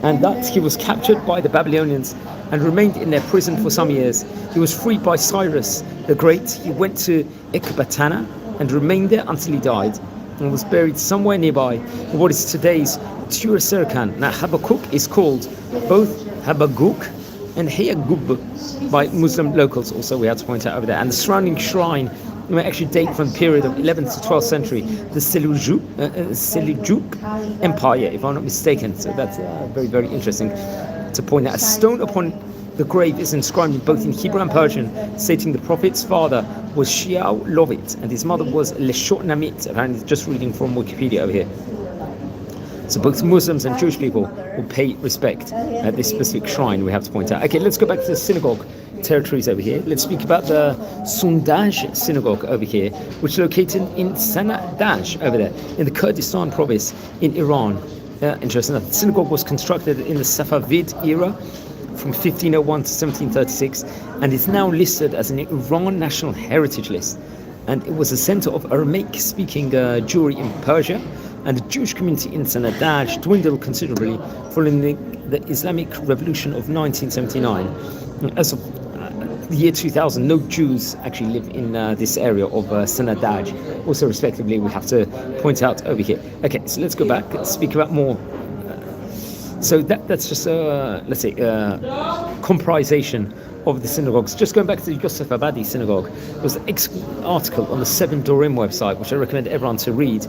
S1: and that he was captured by the Babylonians and remained in their prison for some years. He was freed by Cyrus the Great. He went to Ecbatana and remained there until he died, and was buried somewhere nearby in what is today's Tir-Serkan. Now, Habakkuk is called both Habakkuk and Hayagub by Muslim locals, also, we have to point out over there. And the surrounding shrine may actually date from the period of 11th to 12th century, the Seljuk Empire, if I'm not mistaken. So that's very, very interesting to point out. A stone upon the grave is inscribed both in Hebrew and Persian, stating the prophet's father was Xiao Lovit, and his mother was Leshot Namit. Apparently, just reading from Wikipedia over here. So both Muslims and Jewish people will pay respect at this specific shrine, we have to point out. Okay, let's go back to the synagogue territories over here. Let's speak about the Sundaj synagogue over here, which is located in Sanadaj over there, in the Kurdistan province in Iran. Interesting. The synagogue was constructed in the Safavid era from 1501 to 1736, and is now listed as an Iran National Heritage List. And it was a center of Aramaic-speaking Jewry in Persia, and the Jewish community in Sanadaj dwindled considerably following the Islamic Revolution of 1979. As of the year 2000, no Jews actually live in this area of Sanadaj. Also, respectively, we have to point out over here. Okay, so let's go back and speak about more. So that's just let's say comprisation of the synagogues. Just going back to the Yosef Abadi synagogue, there was an excellent article on the Seven Dorim website, which I recommend everyone to read.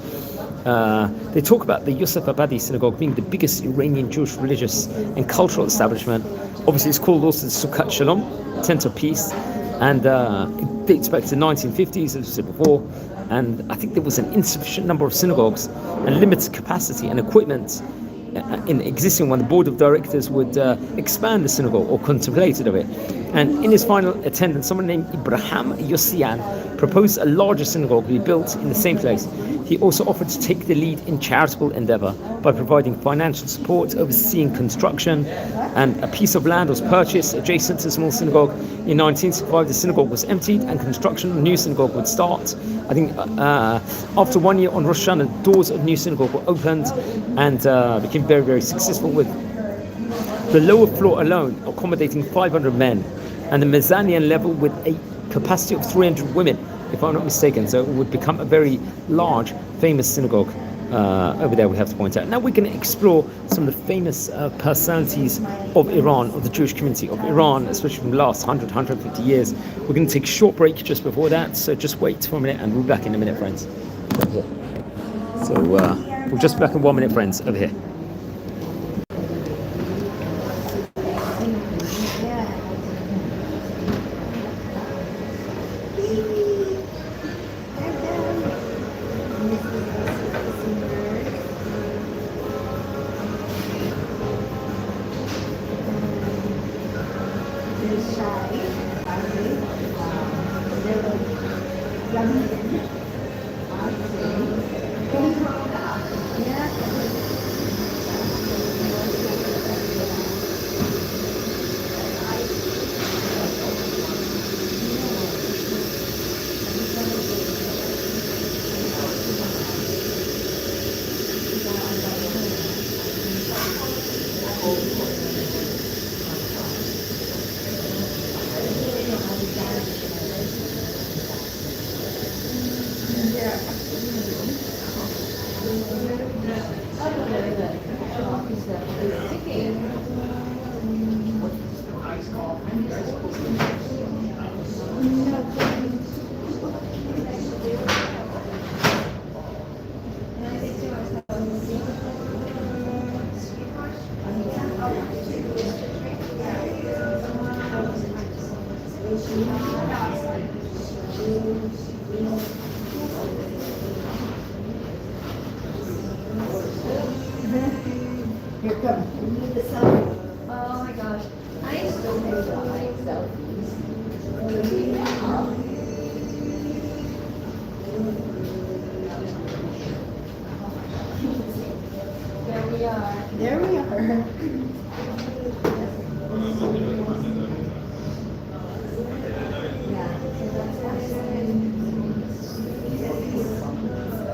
S1: They talk about the Yosef Abadi synagogue being the biggest Iranian Jewish religious and cultural establishment. Obviously, it's called also the Sukkot Shalom, Tent of Peace, and it dates back to the 1950s, as I said before. And I think there was an insufficient number of synagogues and limited capacity and equipment in the existing one. The board of directors would expand the synagogue, or contemplated of it. And in his final attendance, someone named Ibrahim Yossian proposed a larger synagogue be built in the same place. He also offered to take the lead in charitable endeavor by providing financial support, overseeing construction, and a piece of land was purchased adjacent to the small synagogue. In 1965, the synagogue was emptied and construction of a new synagogue would start. I think after 1 year on Rosh Hashanah, the doors of the new synagogue were opened and became very, very successful, with the lower floor alone accommodating 500 men and the mezzanine level with a capacity of 300 women, if I'm not mistaken. So it would become a very large, famous synagogue over there, we have to point out. Now we're going to explore some of the famous personalities of Iran, of the Jewish community of Iran, especially from the last 150 years. We're going to take a short break just before that, so just wait for a minute and we'll be back in a minute, friends. So we'll just be back in 1 minute, friends, over here.
S2: Here, come. We need the selfie.
S3: Oh my gosh. I still think I like selfies. There we are.
S2: There we are.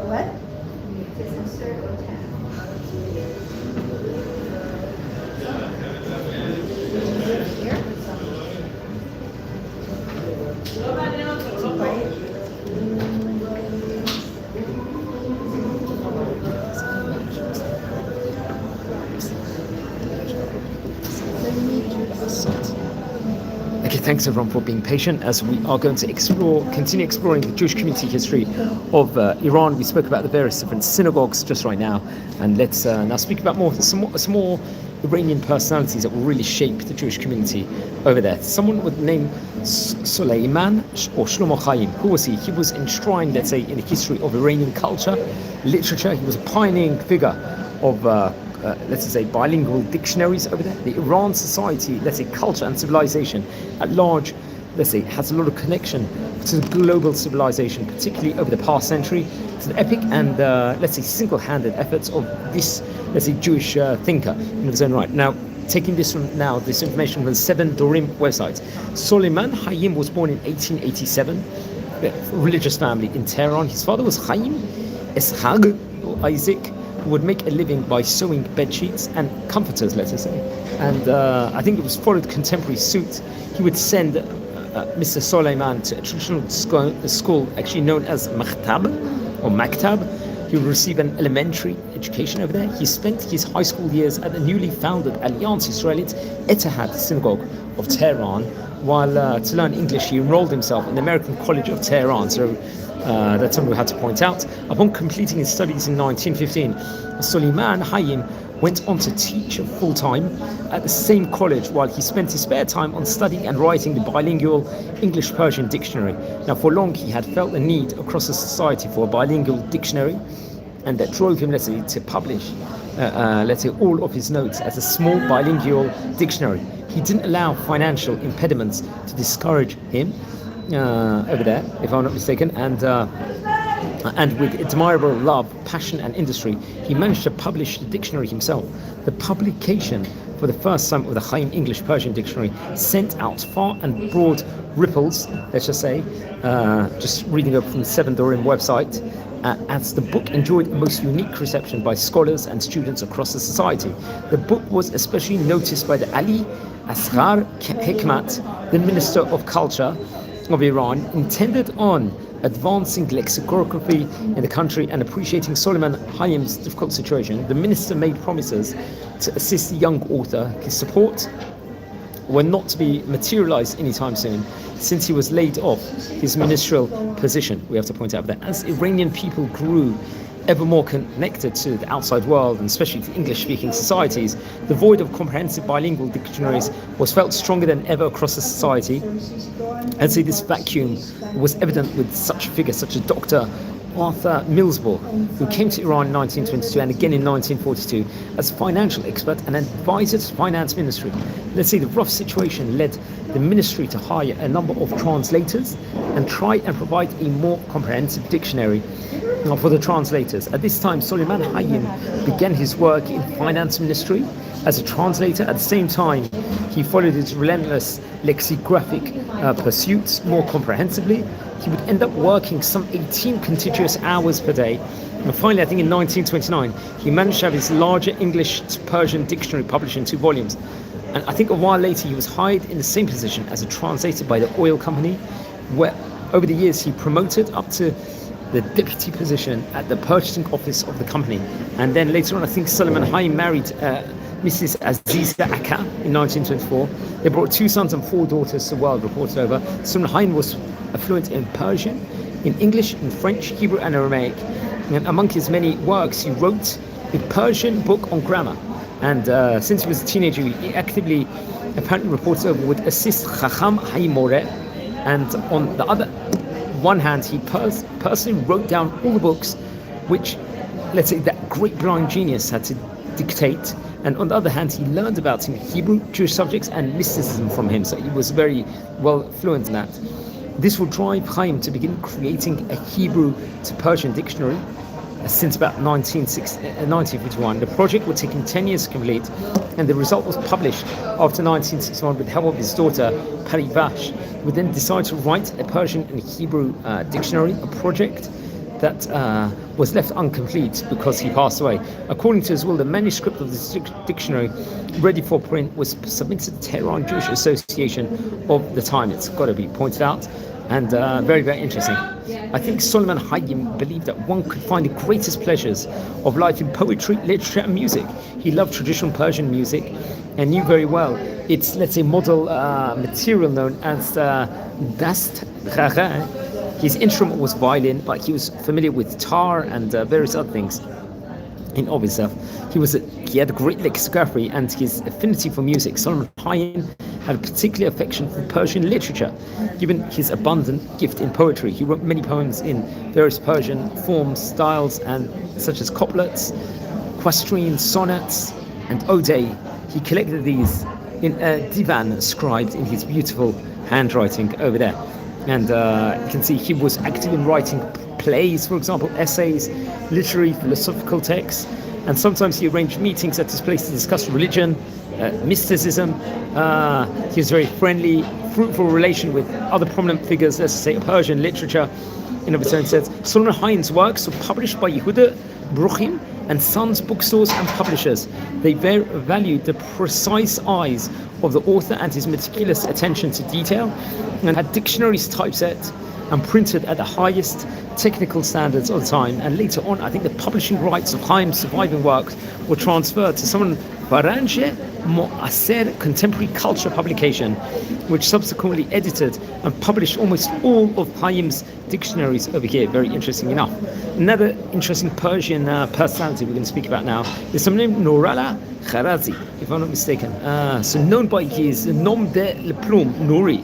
S2: What?
S1: Okay, thanks everyone for being patient as we are going to continue exploring the Jewish community history of Iran. We spoke about the various different synagogues just right now, and let's now speak about some more Iranian personalities that will really shape the Jewish community over there. Someone with the name Suleiman or Shlomo Chaim. Who was he? He was enshrined, let's say, in the history of Iranian culture, literature. He was a pioneering figure of, let's say, bilingual dictionaries over there. The Iran society, let's say, culture and civilization at large, let's say, has a lot of connection to the global civilization, particularly over the past century, to the epic and, let's say, single-handed efforts of this, let's say, Jewish thinker in his own right. Now, taking this information from the 7 Dorim website. Suleiman Hayim was born in 1887, a religious family in Tehran. His father was Chaim Eshag, or Isaac, who would make a living by sewing bed sheets and comforters, let's say. And I think it was followed contemporary suit. He would send Mr. Suleiman to a traditional school actually known as Maktab or Maktab. He would receive an elementary education over there. He spent his high school years at the newly founded Alliance Israelite Etihad synagogue of Tehran, while to learn English he enrolled himself in the American College of Tehran. So that's something we had to point out. Upon completing his studies in 1915, Suleiman Hayim went on to teach full-time at the same college, while he spent his spare time on studying and writing the bilingual English-Persian dictionary. Now, for long, he had felt the need across the society for a bilingual dictionary, and that drove him, let's say, to publish, let's say, all of his notes as a small bilingual dictionary. He didn't allow financial impediments to discourage him over there, if I'm not mistaken, and with admirable love, passion and industry, he managed to publish the dictionary himself. The publication for the first time of the Chaim English-Persian dictionary sent out far and broad ripples, let's just say, just reading up from the 7 Dorim website, as the book enjoyed a most unique reception by scholars and students across the society. The book was especially noticed by the Ali Asghar Hekmat, the Minister of Culture of Iran, intended on advancing lexicography in the country and appreciating Suleiman Hayim's difficult situation. The minister made promises to assist the young author. His support were not to be materialized anytime soon, since he was laid off his ministerial position. We have to point out that as Iranian people grew ever more connected to the outside world, and especially to English-speaking societies, the void of comprehensive bilingual dictionaries was felt stronger than ever across the society. And so this vacuum was evident with such figures such as Dr. Arthur Millsborough, who came to Iran in 1922 and again in 1942 as a financial expert and advisor to the finance ministry. Let's say the rough situation led the ministry to hire a number of translators and try and provide a more comprehensive dictionary for the translators. At this time, Suleiman Hayim began his work in finance ministry as a translator. At the same time, he followed his relentless lexicographic pursuits more comprehensively. He would end up working some 18 contiguous hours per day. And finally, I think in 1929, he managed to have his larger English to Persian dictionary published in 2 volumes. And I think a while later, he was hired in the same position as a translator by the oil company, where over the years he promoted up to the deputy position at the purchasing office of the company. And then later on, I think Suleiman Hayim married Mrs. Aziza Akka in 1924. They brought 2 sons and 4 daughters to the world, reported over. Suleiman Hayim was fluent in Persian, in English, in French, Hebrew and Aramaic. And among his many works, he wrote a Persian book on grammar. And since he was a teenager, he actively, apparently reported over, would assist Chacham Hayim Moreh. And on the other one hand, he personally wrote down all the books which, let's say, that great blind genius had to dictate. And on the other hand, he learned about Hebrew, Jewish subjects and mysticism from him, so he was very well fluent in that. This would drive Chaim to begin creating a Hebrew to Persian dictionary since about 1951. The project would take him 10 years to complete, and the result was published after 1961 with the help of his daughter, Parivash, who would then decide to write a Persian and Hebrew dictionary, a project that was left incomplete because he passed away. According to his will, the manuscript of this dictionary, ready for print, was submitted to the Tehran Jewish Association of the time. It's got to be pointed out, and very, very interesting. I think Suleiman Hayim believed that one could find the greatest pleasures of life in poetry, literature and music. He loved traditional Persian music and knew very well its, let's say, model material known as dast khara. His instrument was violin, but he was familiar with tar and various other things. in of itself. He had a great lexicography and his affinity for music. Solomon Hayim had a particular affection for Persian literature. Given his abundant gift in poetry, he wrote many poems in various Persian forms, styles, and such as couplets, quatrains, sonnets, and ode. He collected these in a divan inscribed in his beautiful handwriting over there. And you can see he was active in writing plays, for example, essays, literary, philosophical texts, and sometimes he arranged meetings at his place to discuss religion, mysticism. He was very friendly, fruitful relation with other prominent figures, let's say, Persian literature in of its own sense. Solomon Hayim's works were published by Yehuda Bruchim and Sons bookstores and publishers. They valued the precise eyes of the author and his meticulous attention to detail, and had dictionaries typeset and printed at the highest technical standards of the time. And later on, I think the publishing rights of Hayim's surviving works were transferred to some Faranje Mo'aser contemporary culture publication, which subsequently edited and published almost all of Hayim's dictionaries over here. Very interesting enough. Another interesting Persian personality we're going to speak about now is someone named Nurallah Kharazi, if I'm not mistaken. So known by his nom de plume, Nouri.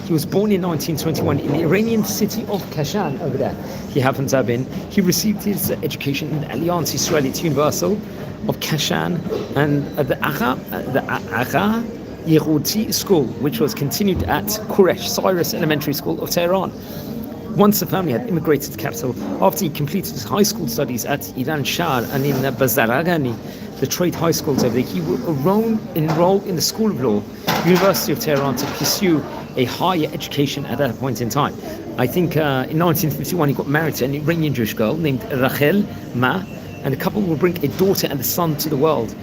S1: He was born in 1921 in the Iranian city of Kashan over there. He happened to have been. He received his education in the Alliance Israelite Universal of Kashan and the Agha Yehudi School, which was continued at Quresh Cyrus Elementary School of Tehran. Once the family had immigrated to the capital, after he completed his high school studies at Iran Shah and in Bazaragani, the trade high schools over there, he would enroll in the School of Law, University of Tehran, to pursue a higher education at that point in time. I think in 1951 he got married to an Iranian Jewish girl named Rachel Ma, and the couple will bring a daughter and a son to the world.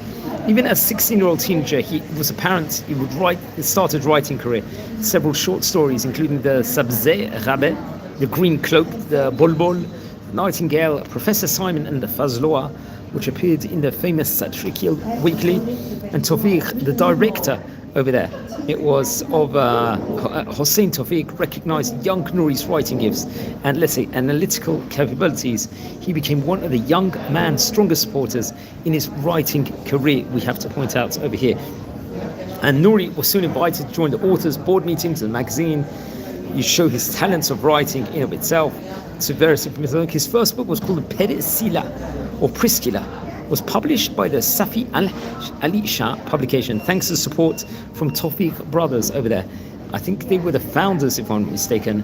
S1: Even as a 16-year-old teenager, he was apparent he started writing career. Several short stories, including the Sabzeh Rabbe, the Green Cloak, the Bulbul, the Nightingale, Professor Simon, and the Fazloa, which appeared in the famous satirical weekly, and Tawfiq, the director over there. It was of Hossein Tawfiq recognized young Nouri's writing gifts and, let's say, analytical capabilities. He became one of the young man's strongest supporters in his writing career, we have to point out over here. And Nouri was soon invited to join the authors' board meetings of the magazine. You show his talents of writing in of itself to various methodologies. His first book was called Perisila, or Priscilla, was published by the Safi Ali Shah publication, thanks to support from Tawfiq brothers over there. I think they were the founders, if I'm not mistaken,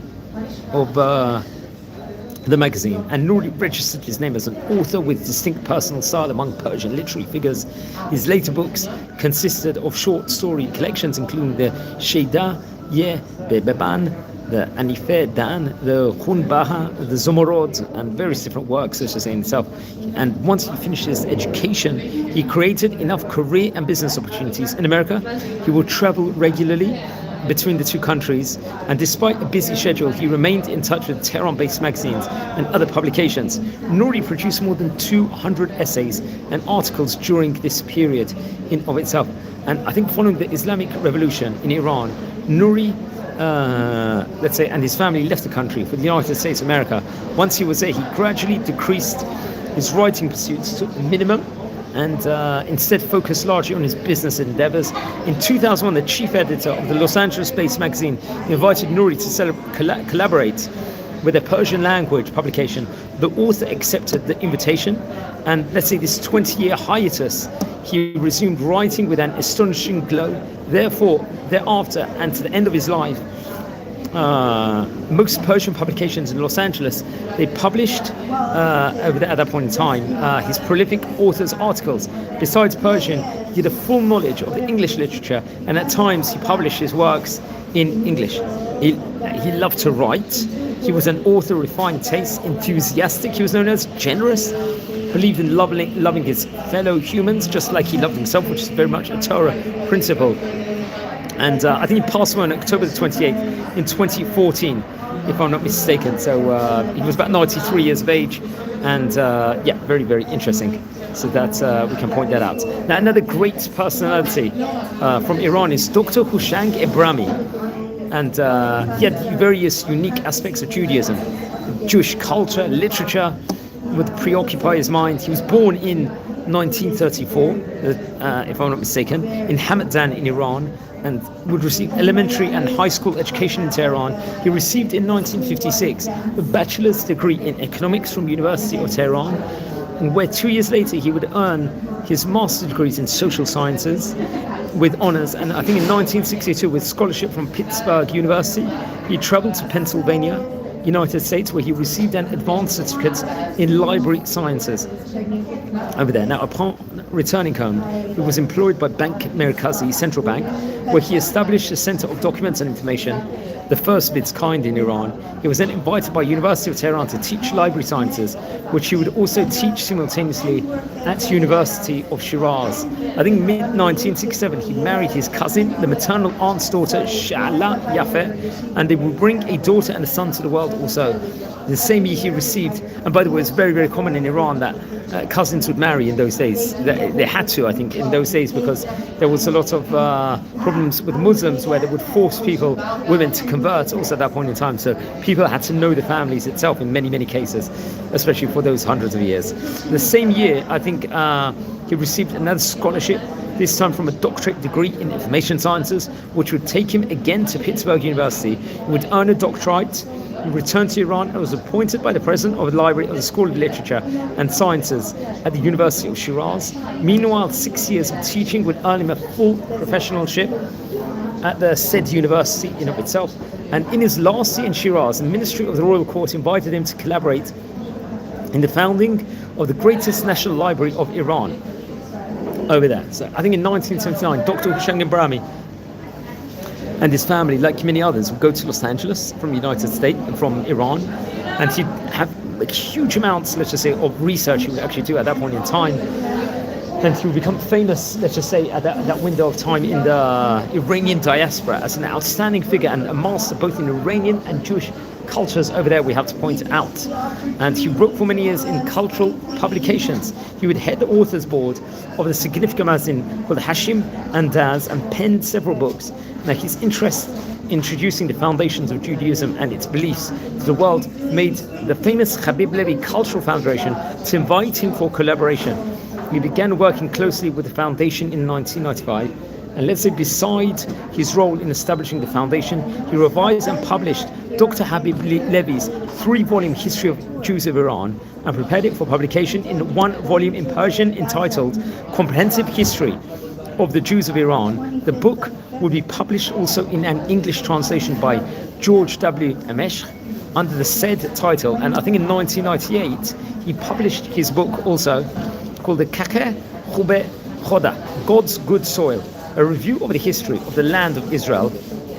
S1: of the magazine. And Nouri registered his name as an author with distinct personal style among Persian literary figures. His later books consisted of short story collections, including the Sheida Ye Beban, the Anife Dan, the Khunbaha, the Zomorod, and various different works, such as in itself. And once he finished his education, he created enough career and business opportunities in America. He would travel regularly between the two countries, and despite a busy schedule, he remained in touch with Tehran-based magazines and other publications. Nouri produced more than 200 essays and articles during this period in of itself. And I think following the Islamic Revolution in Iran, Nouri let's say, and his family left the country for the United States of America. Once he was there, he gradually decreased his writing pursuits to a minimum and instead focused largely on his business endeavors. In 2001, the chief editor of the Los Angeles-based magazine invited Nouri to collaborate with a Persian language publication. The author accepted the invitation, and let's say this 20-year hiatus, he resumed writing with an astonishing glow. Thereafter, and to the end of his life, most Persian publications in Los Angeles, they published over there at that point in time his prolific author's articles. Besides Persian, he had a full knowledge of the English literature, and at times he published his works in English. He loved to write. He was an author, refined taste, enthusiastic. He was known as generous, believed in loving his fellow humans just like he loved himself, which is very much a Torah principle. And I think he passed away on October the 28th in 2014, if I'm not mistaken. So he was about 93 years of age, and yeah, very, very interesting. So that we can point that out. Now, another great personality from Iran is Dr. Hushang Ebrami. And he had various unique aspects of Judaism, Jewish culture, literature, would preoccupy his mind. He was born in 1934, if I'm not mistaken, in Hamadan in Iran, and would receive elementary and high school education in Tehran. He received in 1956 a bachelor's degree in economics from University of Tehran, where 2 years later he would earn his master's degrees in social sciences with honors. And I think in 1962, with scholarship from Pittsburgh University, he traveled to Pennsylvania, United States, where he received an advanced certificate in library sciences over there. Now, upon returning home, he was employed by Bank Merkazi Central Bank, where he established a center of documents and information, the first of its kind in Iran. He was then invited by University of Tehran to teach library sciences, which he would also teach simultaneously at University of Shiraz. I think mid-1967, he married his cousin, the maternal aunt's daughter, Shala Yafeh, and they would bring a daughter and a son to the world also. The same year he received, and by the way, it's very, very common in Iran that cousins would marry in those days. They had to, I think, in those days, because there was a lot of problems with Muslims where they would force women to convert also at that point in time. So people had to know the families itself in many, many cases, especially for those hundreds of years. The same year, I think, he received another scholarship, this time from a doctorate degree in information sciences, which would take him again to Pittsburgh University. He would earn a doctorate. He returned to Iran and was appointed by the president of the Library of the School of Literature and Sciences at the University of Shiraz. Meanwhile, 6 years of teaching would earn him a full professionalship at the said university in of itself. And in his last year in Shiraz, the Ministry of the Royal Court invited him to collaborate in the founding of the greatest national library of Iran over there. So I think in 1979, Dr. Hussein Ibrahimi and his family, like many others, would go to Los Angeles from the United States and from Iran, and he'd have huge amounts, let's just say, of research he would actually do at that point in time. And he would become famous, let's just say, at that window of time in the Iranian diaspora as an outstanding figure and a master both in Iranian and Jewish cultures over there, we have to point out. And he wrote for many years in cultural publications. He would head the authors board of the significant magazine called Hashim and Daz, and penned several books. Now, his interest in introducing the foundations of Judaism and its beliefs to the world made the famous Habib Levy Cultural Foundation to invite him for collaboration. He began working closely with the foundation in 1995, and let's say beside his role in establishing the foundation, he revised and published Dr. Habib Levy's 3-volume History of Jews of Iran and prepared it for publication in 1 volume in Persian entitled Comprehensive History of the Jews of Iran. The book would be published also in an English translation by George W. Amesh under the said title, and I think in 1998 he published his book also called the Kakeh Khube Khoda, God's Good Soil, a review of the history of the land of Israel,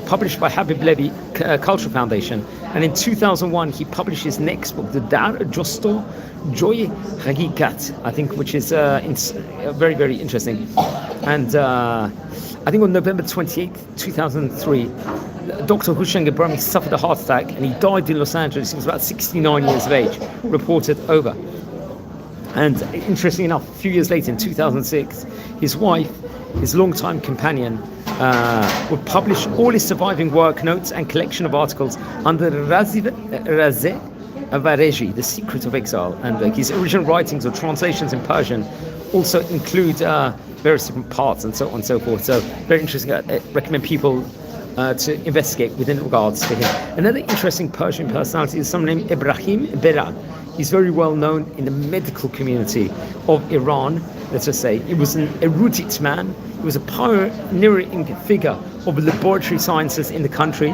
S1: published by Habib Levy Cultural Foundation. And in 2001 he published his next book, the Dar Josto Joy Hagikat, I think, which is very, very interesting. And I think on November 28th, 2003, Dr. Hussein Ibrahimi suffered a heart attack and he died in Los Angeles. He was about 69 years of age, reported over. And interestingly enough, a few years later, in 2006, his wife, his longtime companion, would publish all his surviving work, notes, and collection of articles under Razeh Vareji, The Secret of Exile. And his original writings or translations in Persian also include various different parts and so on and so forth. So very interesting. I recommend people to investigate within regards to him. Another interesting Persian personality is someone named Ibrahim Beran. He's very well known in the medical community of Iran, let's just say. He was an erudite man. He was a pioneering figure of laboratory sciences in the country,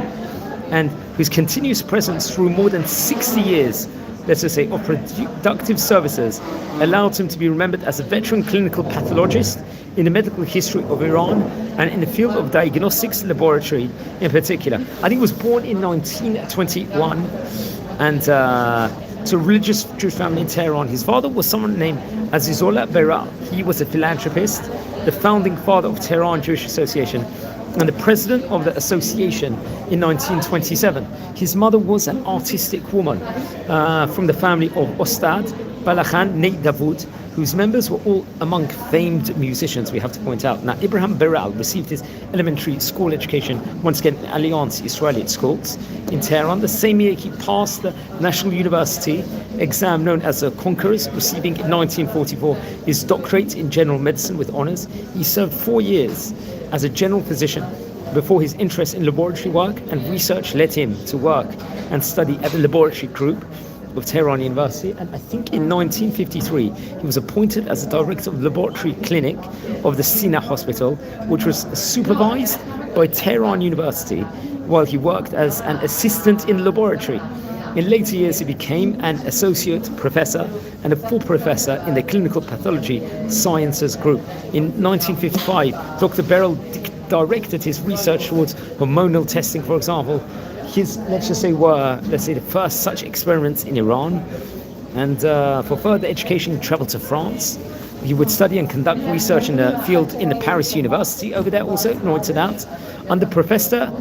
S1: and whose continuous presence through more than 60 years, let's just say, of productive services allowed him to be remembered as a veteran clinical pathologist in the medical history of Iran and in the field of diagnostics laboratory in particular. I think he was born in 1921 and to a religious Jewish family in Tehran. His father was someone named Azizullah Berat. He was a philanthropist, the founding father of Tehran Jewish Association, and the president of the association in 1927. His mother was an artistic woman from the family of Ostad Balakhan Ney Davud, whose members were all among famed musicians, we have to point out. Now, Abraham Beral received his elementary school education, once again, Alliance Israelite schools in Tehran. The same year, he passed the National University exam known as the Conquerors, receiving in 1944 his doctorate in general medicine with honors. He served 4 years as a general physician before his interest in laboratory work and research led him to work and study at the laboratory group of Tehran University, and I think in 1953 he was appointed as the director of the laboratory clinic of the Sina Hospital, which was supervised by Tehran University while he worked as an assistant in laboratory. In later years he became an associate professor and a full professor in the clinical pathology sciences group. In 1955 Dr. Beryl directed his research towards hormonal testing, for example. His, let's just say, were, the first such experiments in Iran. And for further education, he traveled to France. He would study and conduct research in the field in the Paris University over there, also pointed out, under Professor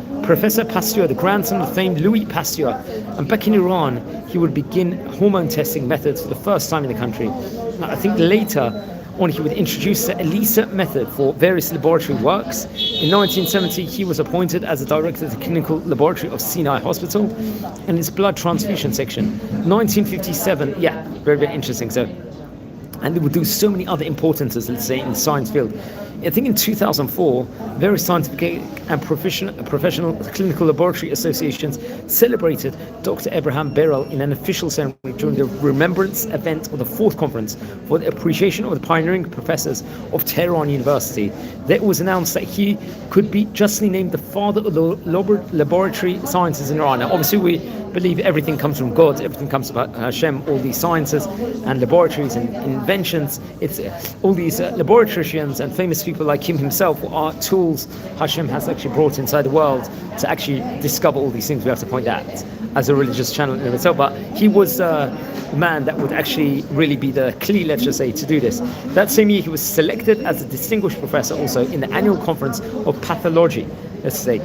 S1: Pasteur, the grandson of famed Louis Pasteur. And back in Iran, he would begin hormone testing methods for the first time in the country. Now, I think later on, he would introduce the ELISA method for various laboratory works. In 1970, he was appointed as the director of the clinical laboratory of Sinai Hospital and its blood transfusion section. 1957, yeah, very, very interesting. So, and they would do so many other importances, let's say, in the science field. I think in 2004, various scientific and professional clinical laboratory associations celebrated Dr. Abraham Beryl in an official ceremony during the remembrance event of the 4th conference for the appreciation of the pioneering professors of Tehran University. There it was announced that he could be justly named the father of the laboratory sciences in Iran. Now, obviously, we believe everything comes from God, everything comes from Hashem, all these sciences and laboratories and inventions. It's all these laboratricians and famous people like him himself are tools Hashem has actually brought inside the world to actually discover all these things. We have to point that as a religious channel in itself. But he was a man that would actually really be the key, let's just say, to do this. That same year, he was selected as a distinguished professor also in the annual conference of pathology, let's say.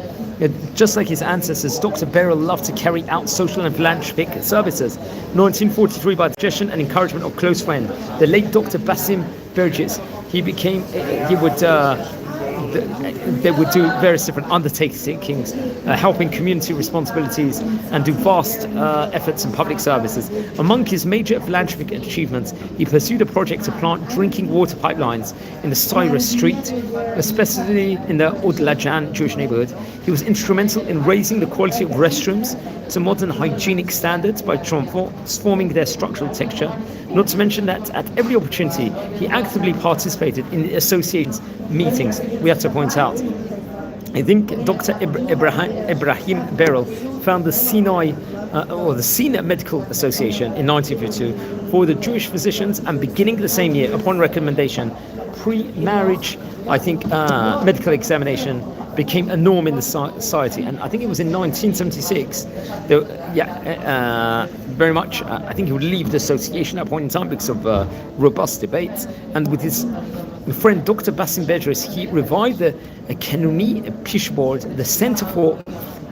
S1: Just like his ancestors, Dr. Beryl loved to carry out social and philanthropic services. 1943, by the suggestion and encouragement of close friend, the late Dr. Basim Burgess, they would do various different undertakings, helping community responsibilities and do vast efforts in public services. Among his major philanthropic achievements, he pursued a project to plant drinking water pipelines in the Cyrus Street, especially in the Odlajan Jewish neighborhood. He was instrumental in raising the quality of restrooms to modern hygienic standards by transforming their structural texture. Not to mention that at every opportunity, he actively participated in the association's meetings. We have to point out, I think Dr. Ibrahim Beryl founded the Sina Medical Association in 1952 for the Jewish physicians, and beginning the same year, upon recommendation, pre-marriage, I think, medical examination became a norm in the society. And I think it was in 1976, very much, I think he would leave the association at a point in time because of robust debates. And with his friend Dr. Basim Bedres, he revived the Kanuni Pish Board, the Center for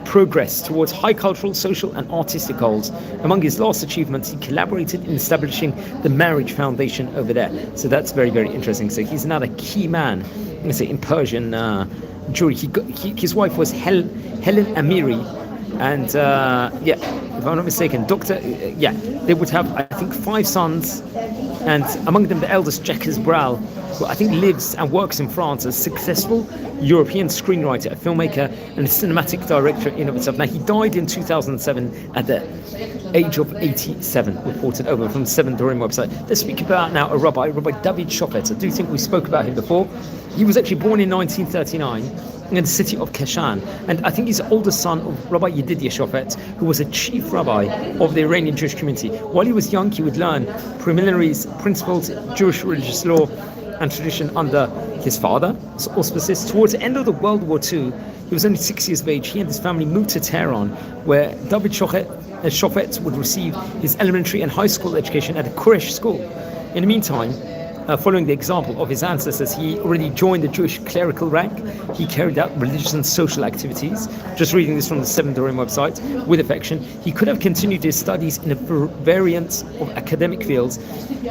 S1: Progress towards high cultural, social and artistic goals. Among his last achievements, he collaborated in establishing the Marriage Foundation over there. So that's very, very interesting. So he's another key man, let's say, in Persian Jewry. His wife was Helen Amiri, and if I'm not mistaken, they would have, I think, 5 sons, and among them the eldest, Jacques Bral, who I think lives and works in France as a successful European screenwriter, a filmmaker, and a cinematic director in of itself. Now, he died in 2007 at the age of 87, reported over from the 7 Dorim website. Let's speak about now a Rabbi David Shofet. I do think we spoke about him before. He was actually born in 1939 in the city of Kashan, and I think he's the oldest son of Rabbi Yedidia Shofet, who was a chief rabbi of the Iranian Jewish community. While he was young, he would learn preliminaries, principles, Jewish religious law and tradition under his father, auspices. Towards the end of the World War II, he was only 6 years of age. He and his family moved to Tehran, where David Shofet would receive his elementary and high school education at a Quraysh school. In the meantime, following the example of his ancestors, he already joined the Jewish clerical rank. He carried out religious and social activities. Just reading this from the Seven Dorim website, with affection. He could have continued his studies in a variance of academic fields.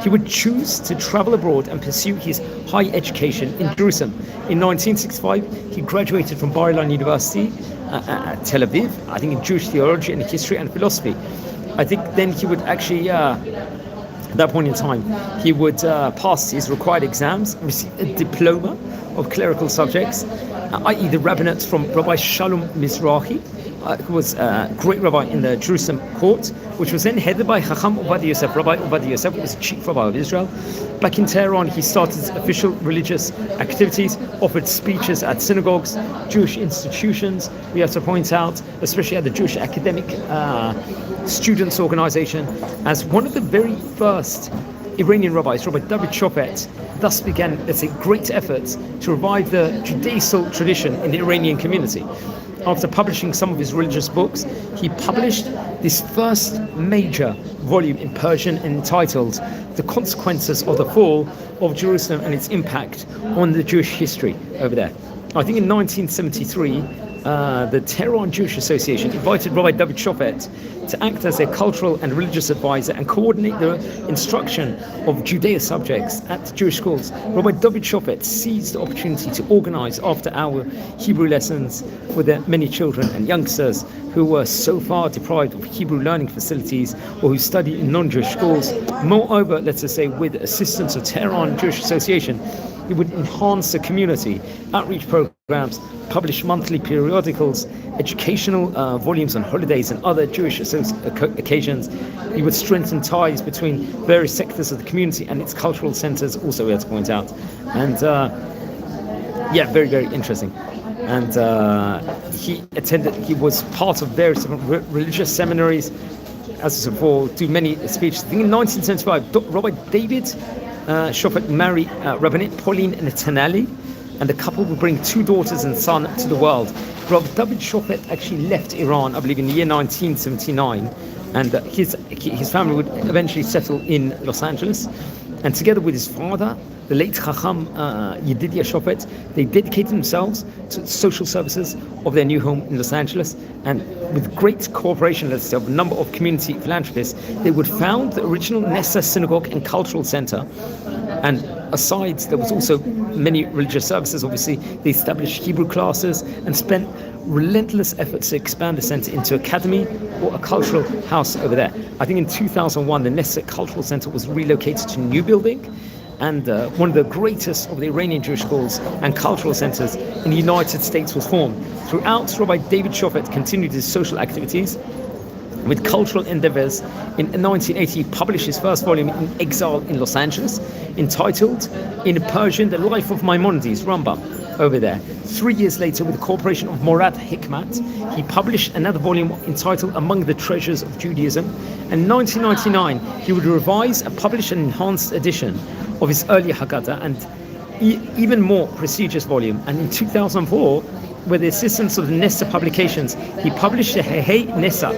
S1: He would choose to travel abroad and pursue his higher education in Jerusalem. In 1965, he graduated from Bar-Ilan University at Tel Aviv, I think in Jewish theology and history and philosophy. I think then he would actually, at that point in time, he would pass his required exams and receive a diploma of clerical subjects, i.e. the rabbinate from Rabbi Shalom Mizrahi, who was a great rabbi in the Jerusalem court, which was then headed by Chacham Ovadia Yosef. Rabbi Ovadia Yosef was the chief rabbi of Israel. Back in Tehran, he started official religious activities, offered speeches at synagogues, Jewish institutions, we have to point out, especially at the Jewish Academic Students Organization, as one of the very first Iranian rabbis, Rabbi David Shofet, thus began, let's say, great efforts to revive the Judaical tradition in the Iranian community. After publishing some of his religious books, he published this first major volume in Persian entitled The Consequences of the Fall of Jerusalem and Its Impact on the Jewish History over there. I think in 1973, the Tehran Jewish Association invited Rabbi David Shofet to act as their cultural and religious advisor and coordinate the instruction of Judaic subjects at Jewish schools. Rabbi David Shofet seized the opportunity to organize after-hour Hebrew lessons for the many children and youngsters who were so far deprived of Hebrew learning facilities or who study in non-Jewish schools. Moreover, let's just say, with assistance of Tehran Jewish Association, it would enhance the community, outreach programs, publish monthly periodicals, educational volumes on holidays and other Jewish occasions. He would strengthen ties between various sectors of the community and its cultural centers, also we have to point out. And very, very interesting. And he was part of various different religious seminaries, as before, do many speeches. I think in 1975, Rabbi David Shofet married Rabbinate Pauline Netanelli, and the couple would bring 2 daughters and son to the world. Rabbi David Shofet actually left Iran, I believe, in the year 1979, and his family would eventually settle in Los Angeles. And together with his father, the late Chacham Yedidia Shofet, they dedicated themselves to social services of their new home in Los Angeles, and with great cooperation, let's say, of a number of community philanthropists, they would found the original Nessa Synagogue and Cultural Center. And aside, there was also many religious services. Obviously, they established Hebrew classes and spent relentless efforts to expand the center into academy or a cultural house over there. I think in 2001, the Nessa Cultural Center was relocated to a new building, and one of the greatest of the Iranian Jewish schools and cultural centers in the United States was formed. Throughout, Rabbi David Shofet continued his social activities with cultural endeavors. In 1980, he published his first volume in exile in Los Angeles, entitled, in Persian, The Life of Maimonides, Rambam, over there. 3 years later, with the cooperation of Morad Hikmat, he published another volume entitled Among the Treasures of Judaism. In 1999, he would revise and publish an enhanced edition of his earlier Haggadah and even more prestigious volume. And in 2004, with the assistance of the Nessa publications, he published the Hehei Nessa,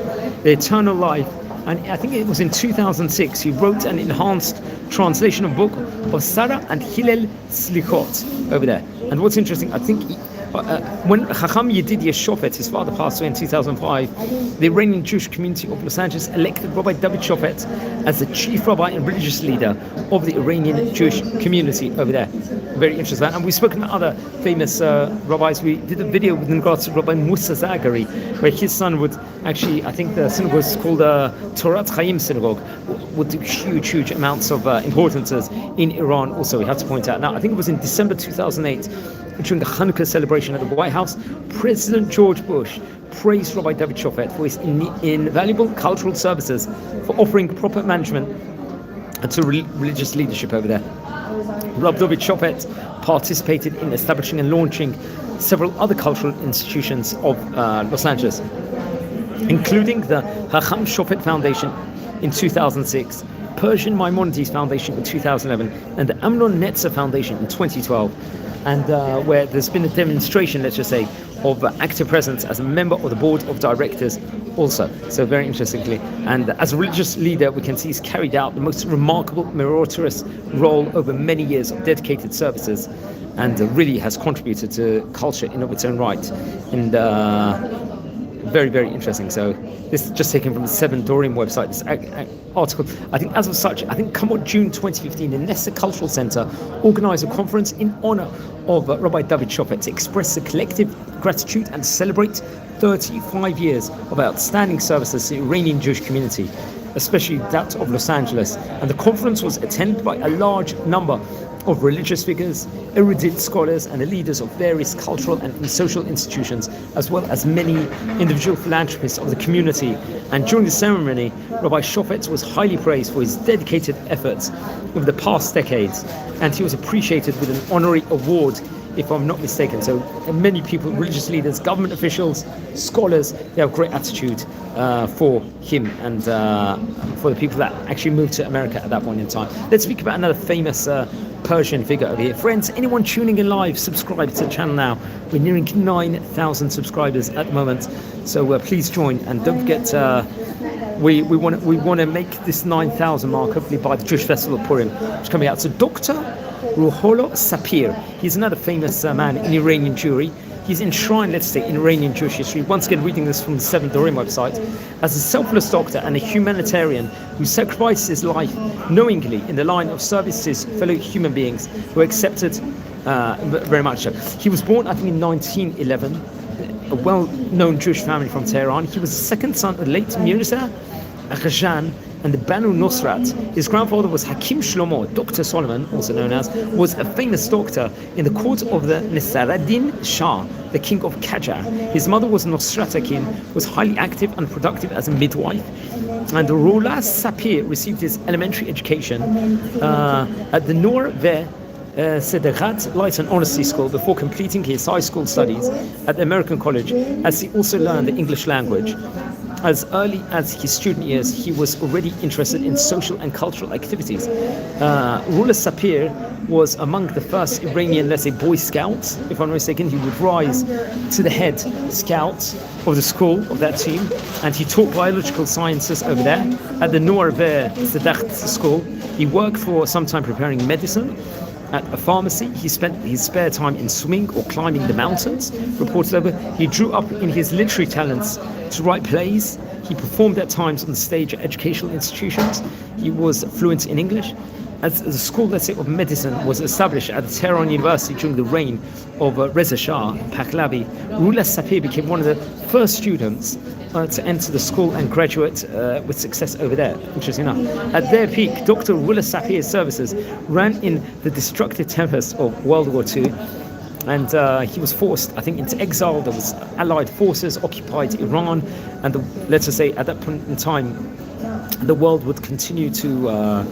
S1: The Eternal Life. And I think it was in 2006, he wrote an enhanced translation of book of Sarah and Hillel Slichot over there. And what's interesting, I think when Chacham Yedidia Shofet, his father, passed away in 2005, the Iranian Jewish community of Los Angeles elected Rabbi David Shofet as the chief rabbi and religious leader of the Iranian Jewish community over there. Very interesting. And we've spoken to other famous rabbis. We did a video with regards to Rabbi Musa Zagari, where his son would actually, I think the synagogue is called Torat Chaim Synagogue, would do huge amounts of importances in Iran also, we have to point out. Now, I think it was in December 2008, during the Hanukkah celebration at the White House, President George Bush praised Rabbi David Shofet for his invaluable cultural services, for offering proper management to religious leadership over there. Rabbi David Shofet participated in establishing and launching several other cultural institutions of Los Angeles, including the Chacham Shofet Foundation in 2006, Persian Maimonides Foundation in 2011, and the Amnon Netzer Foundation in 2012. and where there's been a demonstration, let's just say, of active presence as a member of the board of directors also. So very interestingly, and as a religious leader, we can see he's carried out the most remarkable, meritorious role over many years of dedicated services, and really has contributed to culture in of its own right. And very, very interesting. So this is just taken from the Seven Dorim website, this article. I think as of such, I think come on June 2015, the Nessa Cultural Center organized a conference in honor of Rabbi David Shofet to express a collective gratitude and celebrate 35 years of outstanding services to the Iranian Jewish community, especially that of Los Angeles. And the conference was attended by a large number of religious figures, erudite scholars, and the leaders of various cultural and social institutions, as well as many individual philanthropists of the community. And during the ceremony, Rabbi Shofet was highly praised for his dedicated efforts over the past decades, and he was appreciated with an honorary award, if I'm not mistaken. So many people, religious leaders, government officials, scholars, they have great attitude for him and for the people that actually moved to America at that point in time. Let's speak about another famous Persian figure over here. Friends, anyone tuning in live, subscribe to the channel now. We're nearing 9,000 subscribers at the moment, so please join, and don't forget we want to make this 9,000 mark hopefully by the Jewish Festival of Purim, which is coming out. So Dr. Ruhollah Sapir, he's another famous man in Iranian Jewry. He's enshrined, let's say, in Iranian Jewish history. Once again, reading this from the Seven Dorim website, as a selfless doctor and a humanitarian who sacrificed his life knowingly in the line of service to his fellow human beings who accepted very much so. He was born, I think, in 1911, a well-known Jewish family from Tehran. He was the second son of the late Mirza Aghjan and the Banu Nosrat. His grandfather was Hakim Shlomo. Dr. Solomon, also known as, was a famous doctor in the court of the Nasruddin Shah, the king of Qajar. His mother was Nosrat Hakim, was highly active and productive as a midwife. And Ruhollah Sapir received his elementary education at the Noor Sederat Light and Honesty School before completing his high school studies at the American College, as he also learned the English language. As early as his student years, he was already interested in social and cultural activities. Ruhollah Sapir was among the first Iranian, let's say, Boy Scouts, if I'm not mistaken. He would rise to the head scout of the school, of that team, and he taught biological sciences over there at the Noor Sederat School. He worked for some time preparing medicine at a pharmacy. He spent his spare time in swimming or climbing the mountains, reported over. He drew up in his literary talents to write plays. He performed at times on the stage at educational institutions. He was fluent in English. As the school, let's say, of medicine was established at the Tehran University during the reign of Reza Shah Pahlavi, Ruhollah Sapir became one of the first students to enter the school and graduate with success over there, interesting enough. At their peak, Dr. Ruhollah Sapir's services ran in the destructive tempest of World War II, and he was forced, I think, into exile. There was Allied forces occupied Iran, and let's just say at that point in time, the world would continue to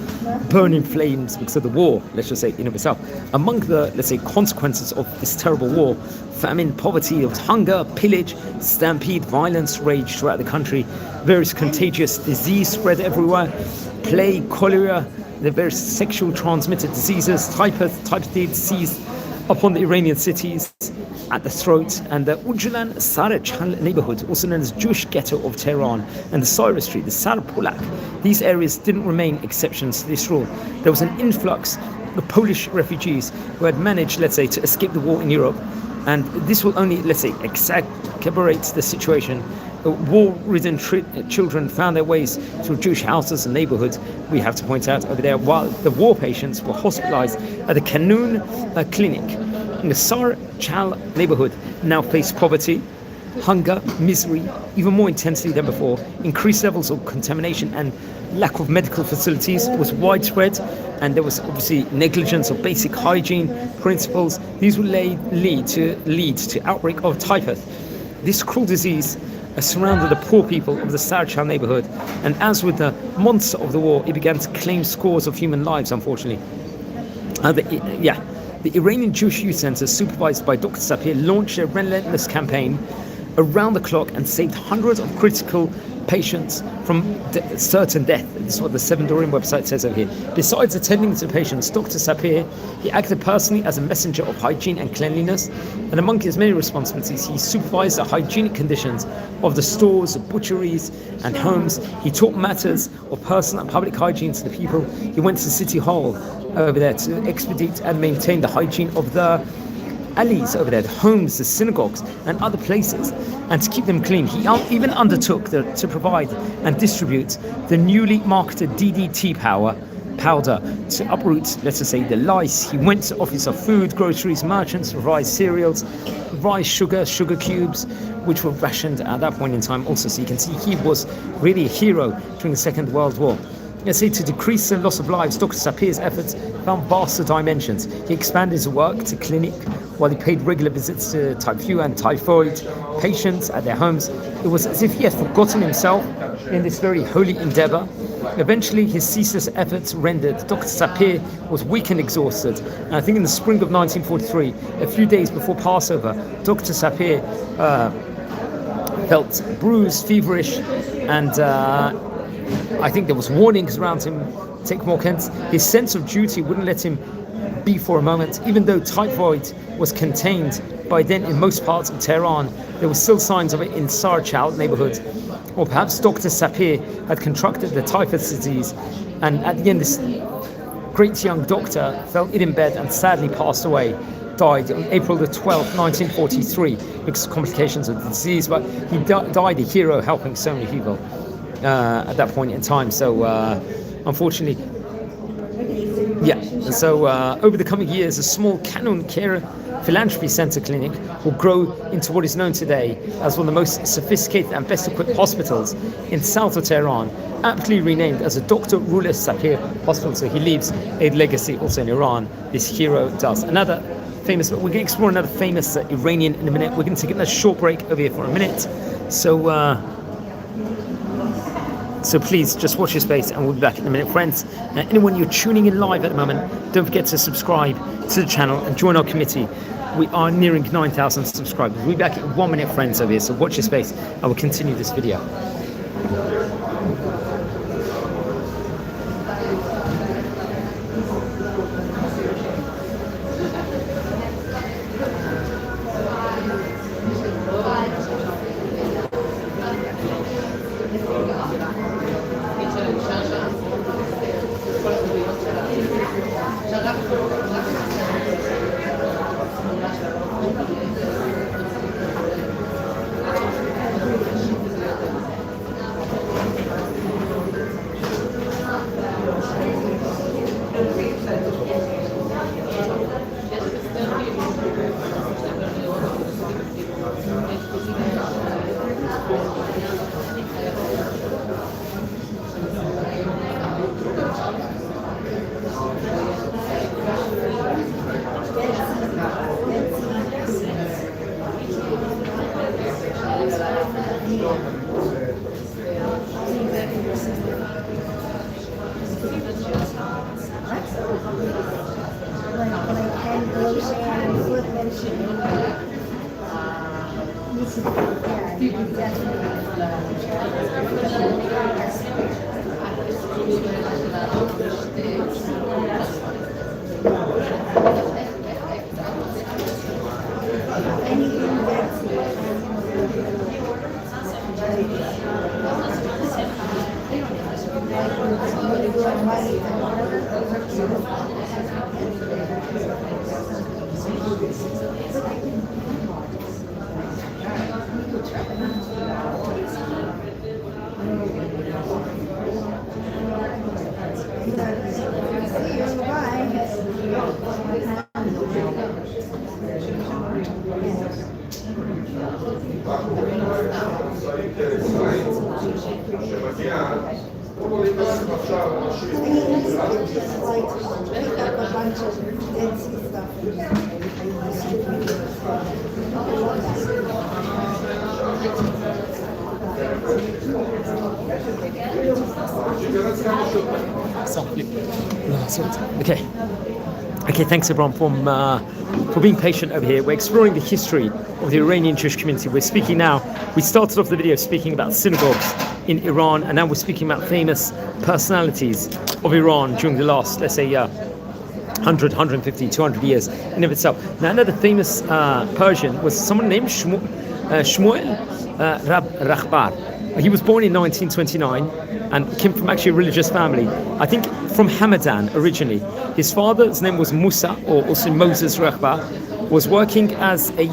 S1: burn in flames because of the war, let's just say, in of itself. Among the, let's say, consequences of this terrible war, famine, poverty, hunger, pillage, stampede, violence raged throughout the country. Various contagious disease spread everywhere. Plague, cholera, the various sexual transmitted diseases, typhus seized upon the Iranian cities at the throat, and the Ujulan Sarachal neighborhood, also known as Jewish ghetto of Tehran, and the Syra Street, the Sar Polak. These areas didn't remain exceptions to this rule. There was an influx of Polish refugees who had managed, let's say, to escape the war in Europe, and this will only, let's say, exacerbate the situation. War-ridden children found their ways through Jewish houses and neighborhoods, we have to point out over there, while the war patients were hospitalized at the Kanun clinic. In the Sar Chal neighborhood now faced poverty, hunger, misery, even more intensely than before. Increased levels of contamination and lack of medical facilities was widespread, and there was obviously negligence of basic hygiene principles. These would lead to outbreak of typhus. This cruel disease surrounded the poor people of the Sarachal neighborhood, and as with the monster of the war, it began to claim scores of human lives, unfortunately. The Iranian Jewish Youth Center, supervised by Dr. Sapir, launched a relentless campaign around the clock and saved hundreds of critical patients from certain death. This is what the Seven Dorim website says over here. Besides attending to patients, Dr. Sapir, he acted personally as a messenger of hygiene and cleanliness, and among his many responsibilities, he supervised the hygienic conditions of the stores, butcheries, and homes. He taught matters of personal and public hygiene to the people. He went to City Hall over there to expedite and maintain the hygiene of the alleys over there, the homes, the synagogues, and other places, and to keep them clean. He even undertook to provide and distribute the newly marketed DDT powder to uproot, let's just say, the lice. He went to Office of Food, Groceries, Merchants, provide cereals, rice, sugar cubes, which were rationed at that point in time also. So you can see he was really a hero during the Second World War. Let's say to decrease the loss of lives, Dr. Sapir's efforts found vaster dimensions. He expanded his work to clinic, while he paid regular visits to type flu and typhoid patients at their homes. It was as if he had forgotten himself in this very holy endeavor. Eventually, his ceaseless efforts rendered Dr. Sapir was weak and exhausted. And I think in the spring of 1943, a few days before Passover, Dr. Sapir felt bruised, feverish, and I think there was warnings around him, take more care. His sense of duty wouldn't let him be for a moment. Even though typhoid was contained by then in most parts of Tehran, there were still signs of it in Sarchaut neighborhood. Or perhaps Dr. Sapir had contracted the typhus disease, and at the end this great young doctor fell ill in bed and sadly passed away, died on April the 12th, 1943, because of complications of the disease, but he died a hero helping so many people at that point in time. So unfortunately, so over the coming years, a small Kanun Care Philanthropy Center clinic will grow into what is known today as one of the most sophisticated and best equipped hospitals in south of Tehran, aptly renamed as a Dr. Ruleh Sapir Hospital. So he leaves a legacy also in Iran, this hero does. Another famous, we're going to explore another famous Iranian in a minute. We're going to take a short break over here for a minute. So please just watch your space and we'll be back in a minute, friends. Anyone you're tuning in live at the moment, don't forget to subscribe to the channel and join our committee. We are nearing 9,000 subscribers. We'll be back in 1 minute, friends, over here. So watch your space. I will continue this video. Okay, thanks everyone for being patient over here. We're exploring the history of the Iranian Jewish community. We're speaking now, we started off the video speaking about synagogues in Iran, and now we're speaking about famous personalities of Iran during the last, let's say, 100, 150, 200 years in of itself. Now, another famous Persian was someone named Shmuel Rakhbar. He was born in 1929 and came from actually a religious family. I think from Hamadan originally. His father's name was Musa, or also Moses Rakhbar, was working as a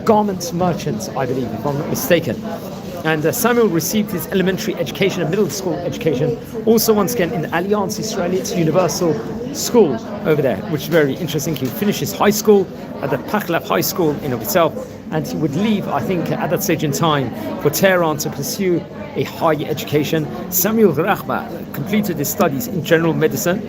S1: garment merchant, I believe, if I'm not mistaken. And Samuel received his elementary education and middle school education, also once again in Alliance Israelite Universal School over there, which is very interesting. He finished his high school at the Pahlav High School in of itself, and he would leave, I think, at that stage in time for Tehran to pursue a higher education. Samuel Rakhbar completed his studies in general medicine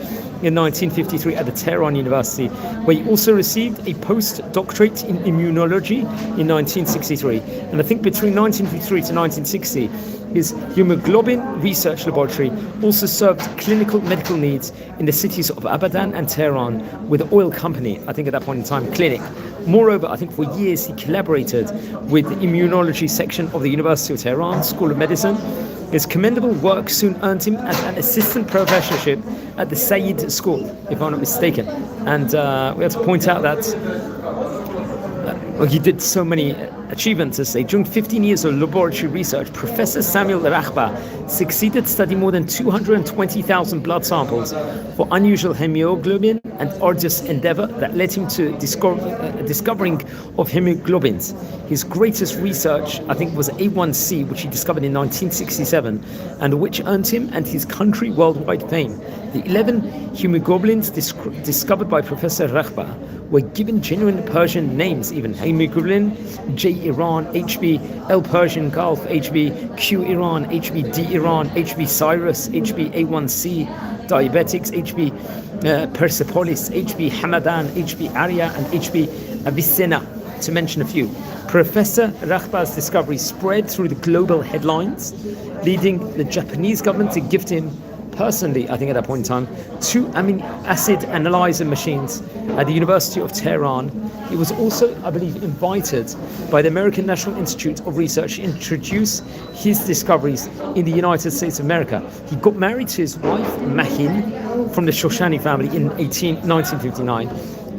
S1: in 1953 at the Tehran University, where he also received a postdoctorate in immunology in 1963. And I think between 1953 to 1960, his hemoglobin research laboratory also served clinical medical needs in the cities of Abadan and Tehran with the oil company, I think at that point in time, clinic. Moreover, I think for years he collaborated with the immunology section of the University of Tehran School of Medicine. His commendable work soon earned him an assistant professorship at the Sayyid School, if I'm not mistaken. And we have to point out that he did so many achievements. As say, during 15 years of laboratory research, Professor Samuel Rakhbar succeeded studying more than 220,000 blood samples for unusual hemoglobin, and arduous endeavor that led him to discovering of hemoglobins. His greatest research, I think, was A1C, which he discovered in 1967, and which earned him and his country worldwide fame. The 11 hemoglobins discovered by Professor Rakhbar were given genuine Persian names, even hemoglobin J Iran, HB L Persian Gulf, HB Q Iran, HB D Iran, HB Cyrus, HB A1C Diabetics, HB Persepolis, HB Hamadan, HB Arya, and HB Avicenna, to mention a few. Professor Rakhbar's discovery spread through the global headlines, leading the Japanese government to gift him personally, I think at that point in time, 2 amino acid analyzer machines at the University of Tehran. He was also, I believe, invited by the American National Institute of Research to introduce his discoveries in the United States of America. He got married to his wife, Mahin, from the Shoshani family in 1959.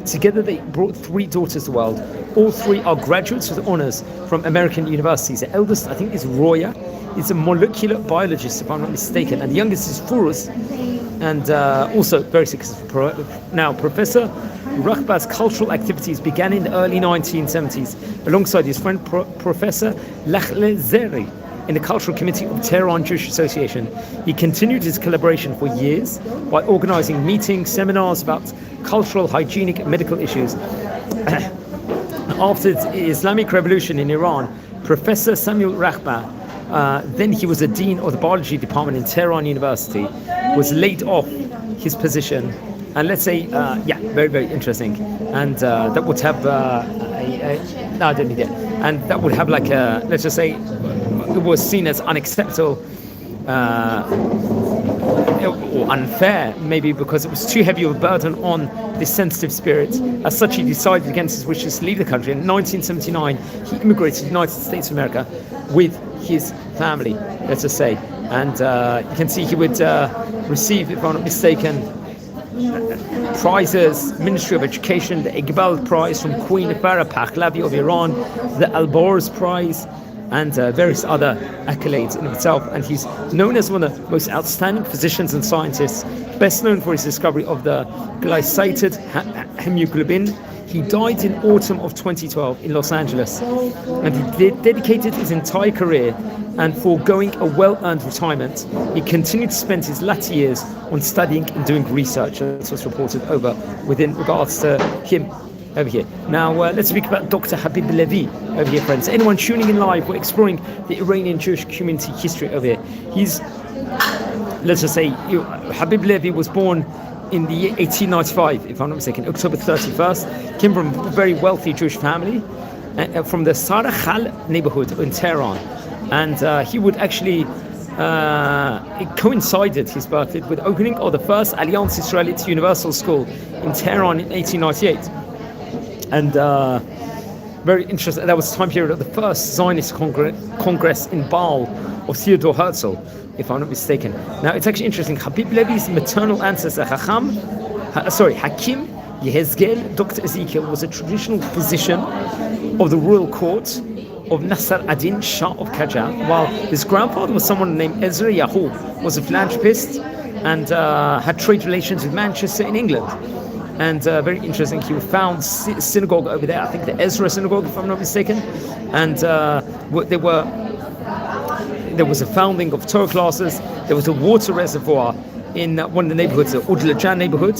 S1: Together they brought 3 daughters to the world. All 3 are graduates with honors from American universities. The eldest, I think, is Roya. He's a molecular biologist, if I'm not mistaken. And the youngest is Furus, and also very successful. Now, Professor Rakhbar's cultural activities began in the early 1970s alongside his friend Professor Lachle Zeri in the Cultural Committee of Tehran Jewish Association. He continued his collaboration for years by organizing meetings, seminars about cultural, hygienic, and medical issues. After the Islamic Revolution in Iran, Professor Samuel Rakhbar, then he was the dean of the biology department in Tehran University, was laid off his position. And let's say, very, very interesting. And that would have no, I don't need it. And that would have like a, let's just say, it was seen as unacceptable or unfair, maybe because it was too heavy of a burden on this sensitive spirit. As such, he decided against his wishes to leave the country. In 1979, he immigrated to the United States of America with his family, let's just say. And you can see he would receive, if I'm not mistaken, prizes, Ministry of Education, the Iqbal Prize from Queen Farah Pahlavi of Iran, the Alborz Prize, and various other accolades in itself. And he's known as one of the most outstanding physicians and scientists, best known for his discovery of the glycated hemoglobin. He died in autumn of 2012 in Los Angeles, and he dedicated his entire career, and foregoing a well-earned retirement, he continued to spend his latter years on studying and doing research. That's what's reported over within regards to him over here. Now let's speak about Dr. Habib Levy over here, friends. Anyone tuning in live, we're exploring the Iranian Jewish community history over here. He's, let's just say, Habib Levy was born in the year 1895, if I'm not mistaken, October 31st, came from a very wealthy Jewish family from the Sarakhal neighborhood in Tehran. And he would actually, it coincided, his birthday, with the opening of the first Alliance Israelite Universal School in Tehran in 1898. And very interesting. That was the time period of the first Zionist Congress in Baal of Theodor Herzl, if I'm not mistaken. Now, it's actually interesting. Habib Levi's maternal ancestor, Hakim Yehezkel, Dr. Ezekiel, was a traditional physician of the royal court of Nasser ad-Din Shah of Qajar, while his grandfather was someone named Ezra Yahoo, was a philanthropist and had trade relations with Manchester in England. And very interesting, he found synagogue over there, I think the Ezra synagogue, if I'm not mistaken, and there was a founding of Torah classes, there was a water reservoir in one of the neighborhoods, the Udlajan neighborhood,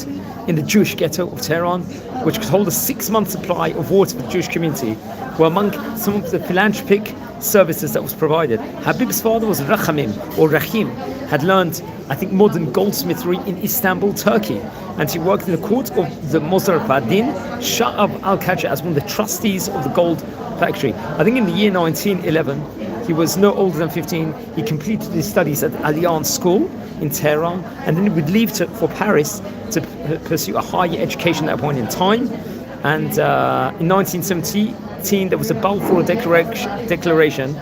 S1: in the Jewish ghetto of Tehran, which could hold a 6-month supply of water for the Jewish community, were among some of the philanthropic services that was provided. Habib's father was Rahim, had learned, I think, modern goldsmithery in Istanbul, Turkey, and he worked in the court of the Mozarraf ad-Din Shah of Al-Qajar as one of the trustees of the gold factory. I think in the year 1911, he was no older than 15. He completed his studies at Alliance School in Tehran, and then he would leave for Paris to pursue a higher education at that point in time. And in 1917, there was a Balfour Declaration,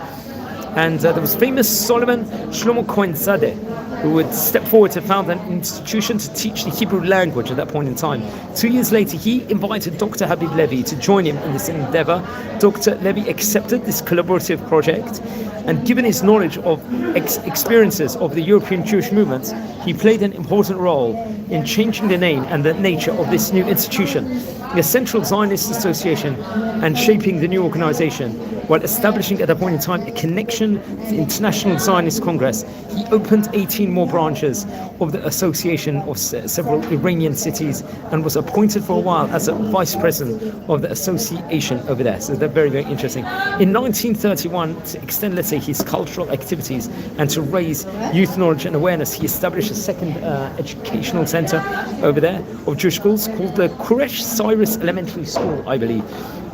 S1: and there was famous Solomon Shlomo Cohen-Zadeh, who would step forward to found an institution to teach the Hebrew language at that point in time. 2 years later, he invited Dr. Habib Levi to join him in this endeavor. Dr. Levi accepted this collaborative project, and given his knowledge of experiences of the European Jewish movement, he played an important role in changing the name and the nature of this new institution, the Central Zionist Association, and shaping the new organization, while establishing at that point in time a connection to the International Zionist Congress. He opened 18 more branches of the association of several Iranian cities, and was appointed for a while as a vice president of the association over there. So they're very, very interesting. In 1931, to extend, let's say, his cultural activities and to raise youth knowledge and awareness, he established a second educational center over there of Jewish schools called the Quresh Cyrus Elementary School, I believe,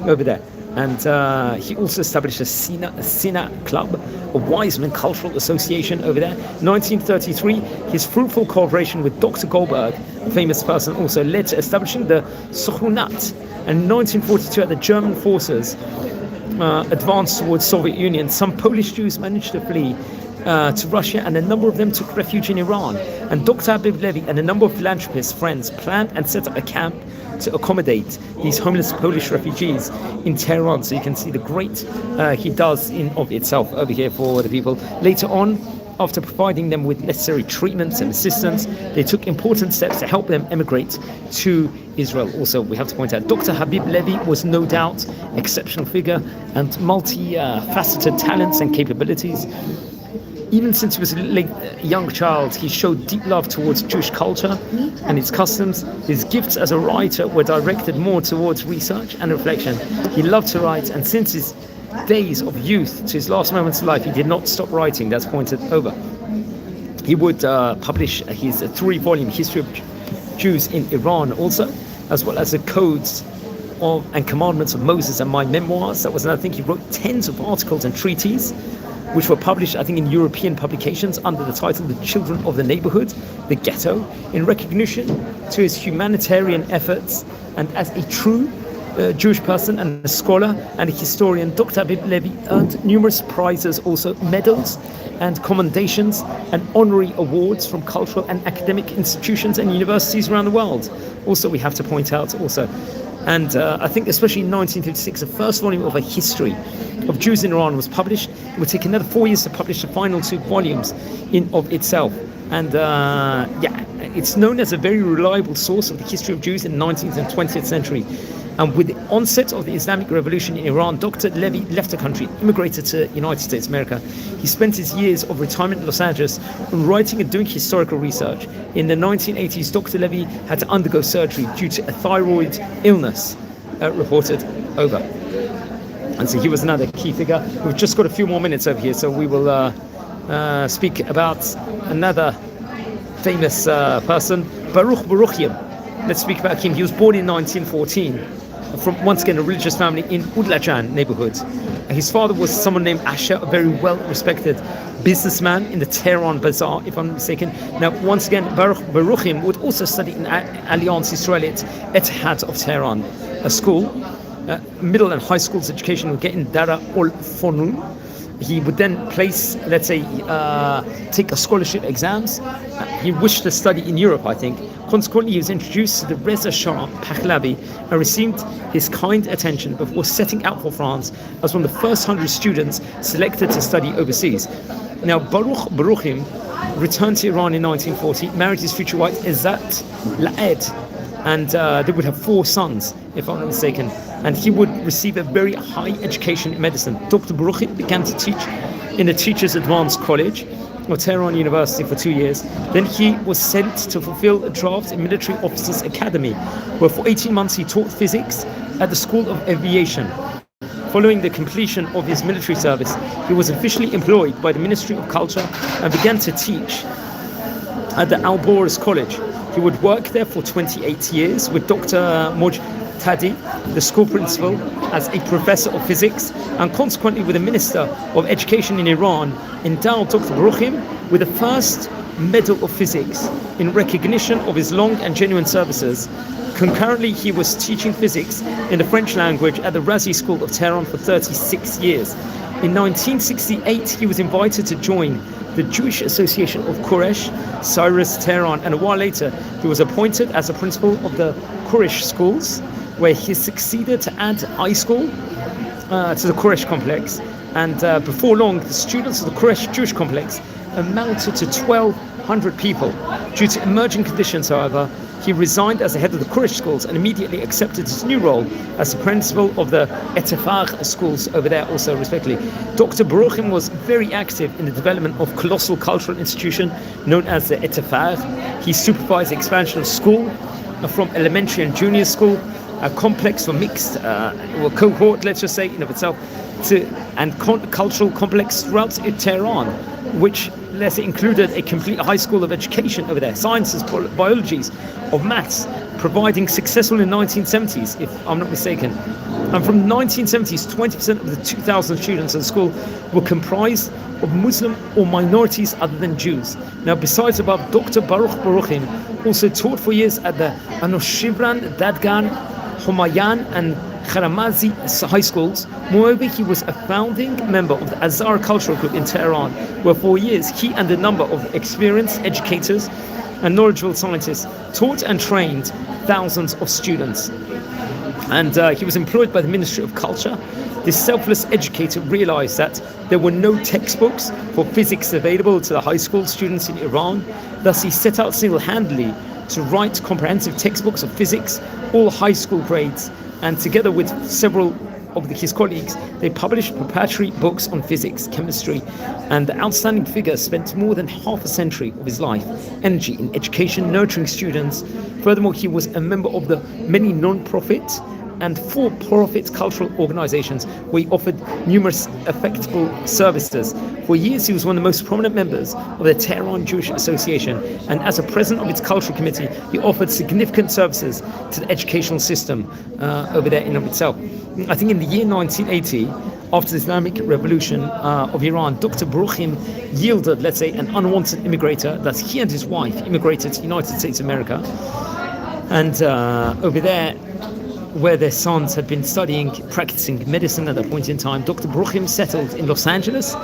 S1: over there. And he also established a Sina Club, a Wiseman Cultural Association over there. 1933, his fruitful cooperation with Dr. Goldberg, a famous person, also led to establishing the Sochunat. And in 1942, at the German forces advanced towards Soviet Union, some Polish Jews managed to flee to Russia, and a number of them took refuge in Iran. And Dr. Habib Levi and a number of philanthropist friends planned and set up a camp to accommodate these homeless Polish refugees in Tehran. So you can see the great he does in of itself over here for the people. Later on, after providing them with necessary treatments and assistance, they took important steps to help them emigrate to Israel. Also, we have to point out, Dr. Habib Levi was no doubt an exceptional figure and multi-faceted talents and capabilities. Even since he was a young child, he showed deep love towards Jewish culture and its customs. His gifts as a writer were directed more towards research and reflection. He loved to write, and since his days of youth to his last moments of life, he did not stop writing. That's pointed over. He would publish his 3-volume History of Jews in Iran also, as well as the Codes and Commandments of Moses and My Memoirs. That was another thing. He wrote tens of articles and treatises, which were published, I think, in European publications under the title The Children of the Neighborhood, the Ghetto, in recognition to his humanitarian efforts. And as a true Jewish person and a scholar and a historian, Dr. Habib Levi earned numerous prizes, also medals and commendations and honorary awards from cultural and academic institutions and universities around the world. Also, we have to point out also, and I think especially in 1956, the first volume of a history of Jews in Iran was published. It would take another 4 years to publish the final 2 volumes in of itself. And it's known as a very reliable source of the history of Jews in the 19th and 20th century. And with the onset of the Islamic Revolution in Iran, Dr. Levi left the country, immigrated to the United States of America. He spent his years of retirement in Los Angeles on writing and doing historical research. In the 1980s, Dr. Levi had to undergo surgery due to a thyroid illness reported over. And so he was another key figure. We've just got a few more minutes over here, so we will speak about another famous person, Baruch Baruchim. Let's speak about him. He was born in 1914 from, once again, a religious family in Udlajan neighborhood. His father was someone named Asher, a very well-respected businessman in the Tehran Bazaar, if I'm not mistaken. Now, once again, Baruchim would also study in Alliance Israelite Etihad of Tehran, a school. middle and high school's education would get in Dara ol Fonun. He would then take a scholarship exams. He wished to study in Europe, I think. Consequently, he was introduced to the Reza Shah Pahlavi and received his kind attention before setting out for France as one of the first 100 students selected to study overseas. Now, Baruch Baruchim returned to Iran in 1940, married his future wife Izzat Laed, and they would have 4 sons, if I'm not mistaken. And he would receive a very high education in medicine. Dr. Baruchim began to teach in the Teachers Advanced College of Tehran University for 2 years. Then he was sent to fulfill a draft in Military Officers Academy, where for 18 months he taught physics at the School of Aviation. Following the completion of his military service, he was officially employed by the Ministry of Culture and began to teach at the Al-Boris College. He would work there for 28 years with Dr. Mojtadi, the school principal, as a professor of physics, and consequently with the Minister of Education in Iran, endowed Dr. Baruchim with the first Medal of Physics in recognition of his long and genuine services. Concurrently, he was teaching physics in the French language at the Razi School of Tehran for 36 years. In 1968, he was invited to join the Jewish Association of Quraysh, Cyrus, Tehran, and a while later, he was appointed as a principal of the Quraysh schools, where he succeeded to add high school to the Quraysh complex. And before long, the students of the Quraysh Jewish complex amounted to 1,200 people. Due to emerging conditions, however, he resigned as the head of the Quraysh schools and immediately accepted his new role as the principal of the Etefagh schools over there also, respectively. Dr. Baruchim was very active in the development of colossal cultural institution known as the Etefagh. He supervised the expansion of school from elementary and junior school, a complex for mixed cohort, let's just say, in of itself, cultural complex throughout Tehran, which let's say included a complete high school of education over there, sciences, biologies, of maths, providing successful in the 1970s, if I'm not mistaken. And from the 1970s, 20% of the 2,000 students at the school were comprised of Muslim or minorities other than Jews. Now, besides above, Dr. Baruch Baruchim also taught for years at the Anoshivran, Dadgan, Humayun, and Kharamazi high schools. Moreover, he was a founding member of the Azhar Cultural Group in Tehran, where for years he and a number of experienced educators and knowledgeable scientists taught and trained thousands of students. And he was employed by the Ministry of Culture. This selfless educator realized that there were no textbooks for physics available to the high school students in Iran. Thus, he set out single-handedly to write comprehensive textbooks of physics, all high school grades, and together with several of his colleagues, they published preparatory books on physics, chemistry, and the outstanding figure spent more than half a century of his life, energy in education, nurturing students. Furthermore, he was a member of the many non-profit and for-profit cultural organizations where he offered numerous effective services. For years, he was one of the most prominent members of the Tehran Jewish Association, and as a president of its cultural committee, he offered significant services to the educational system over there in of itself. I think in the year 1980, after the Islamic Revolution of Iran, Dr. Baruchim yielded, let's say, an unwanted immigrator, that he and his wife immigrated to the United States of America, and over there, where their sons had been practicing medicine at that point in time, Dr. Baruchim settled in Los Angeles,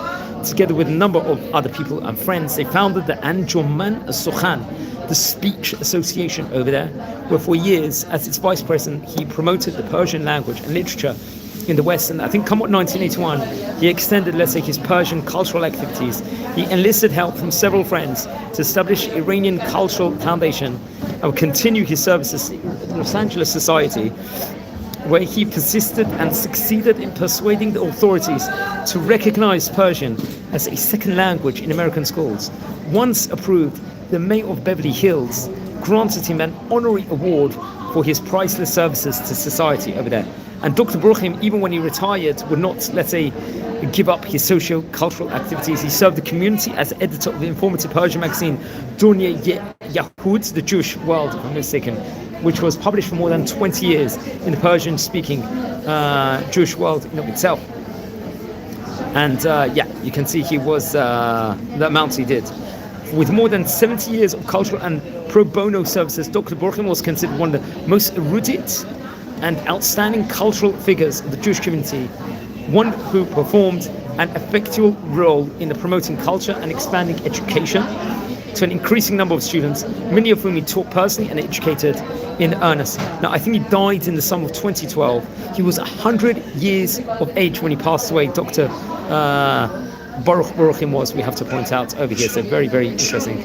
S1: together with a number of other people and friends. They founded the Anjuman Sokhan, the speech association over there, where for years, as its vice president, he promoted the Persian language and literature in the West. And I think come 1981, he extended, let's say, his Persian cultural activities. He enlisted help from several friends to establish Iranian Cultural Foundation and would continue his services in the Los Angeles Society, where he persisted and succeeded in persuading the authorities to recognize Persian as a second language in American schools. Once approved, the mayor of Beverly Hills granted him an honorary award for his priceless services to society over there. And Dr. Baruchim, even when he retired, would not, let's say, give up his socio-cultural activities. He served the community as editor of the informative Persian magazine Dunya Yahud, the Jewish World, if I'm not mistaken, which was published for more than 20 years in the Persian-speaking Jewish world in of itself. And you can see he was the amount he did. With more than 70 years of cultural and pro bono services, Dr. Baruchim was considered one of the most erudite and outstanding cultural figures of the Jewish community, one who performed an effectual role in promoting culture and expanding education to an increasing number of students, many of whom he taught personally and educated in earnest. Now, I think he died in the summer of 2012. He was 100 years of age when he passed away. Dr. Baruchim was, we have to point out over here. So very, very interesting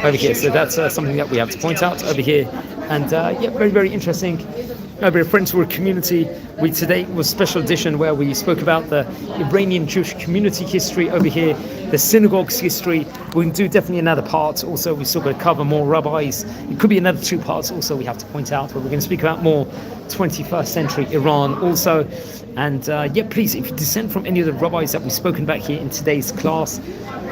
S1: over here. So that's something that we have to point out over here. And yeah, very, very interesting. We're friends for a community. Today was a special edition where we spoke about the Iranian Jewish community history over here, the synagogues history. We can do definitely another part. Also, we still got to cover more rabbis. It could be another 2 parts also we have to point out, but we're going to speak about more 21st century Iran also. And yeah, please, if you dissent from any of the rabbis that we've spoken about here in today's class,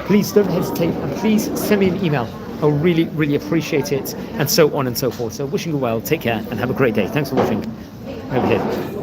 S1: please don't hesitate and please send me an email. I'll really, really appreciate it, and so on and so forth. So wishing you well, take care, and have a great day. Thanks for watching over here.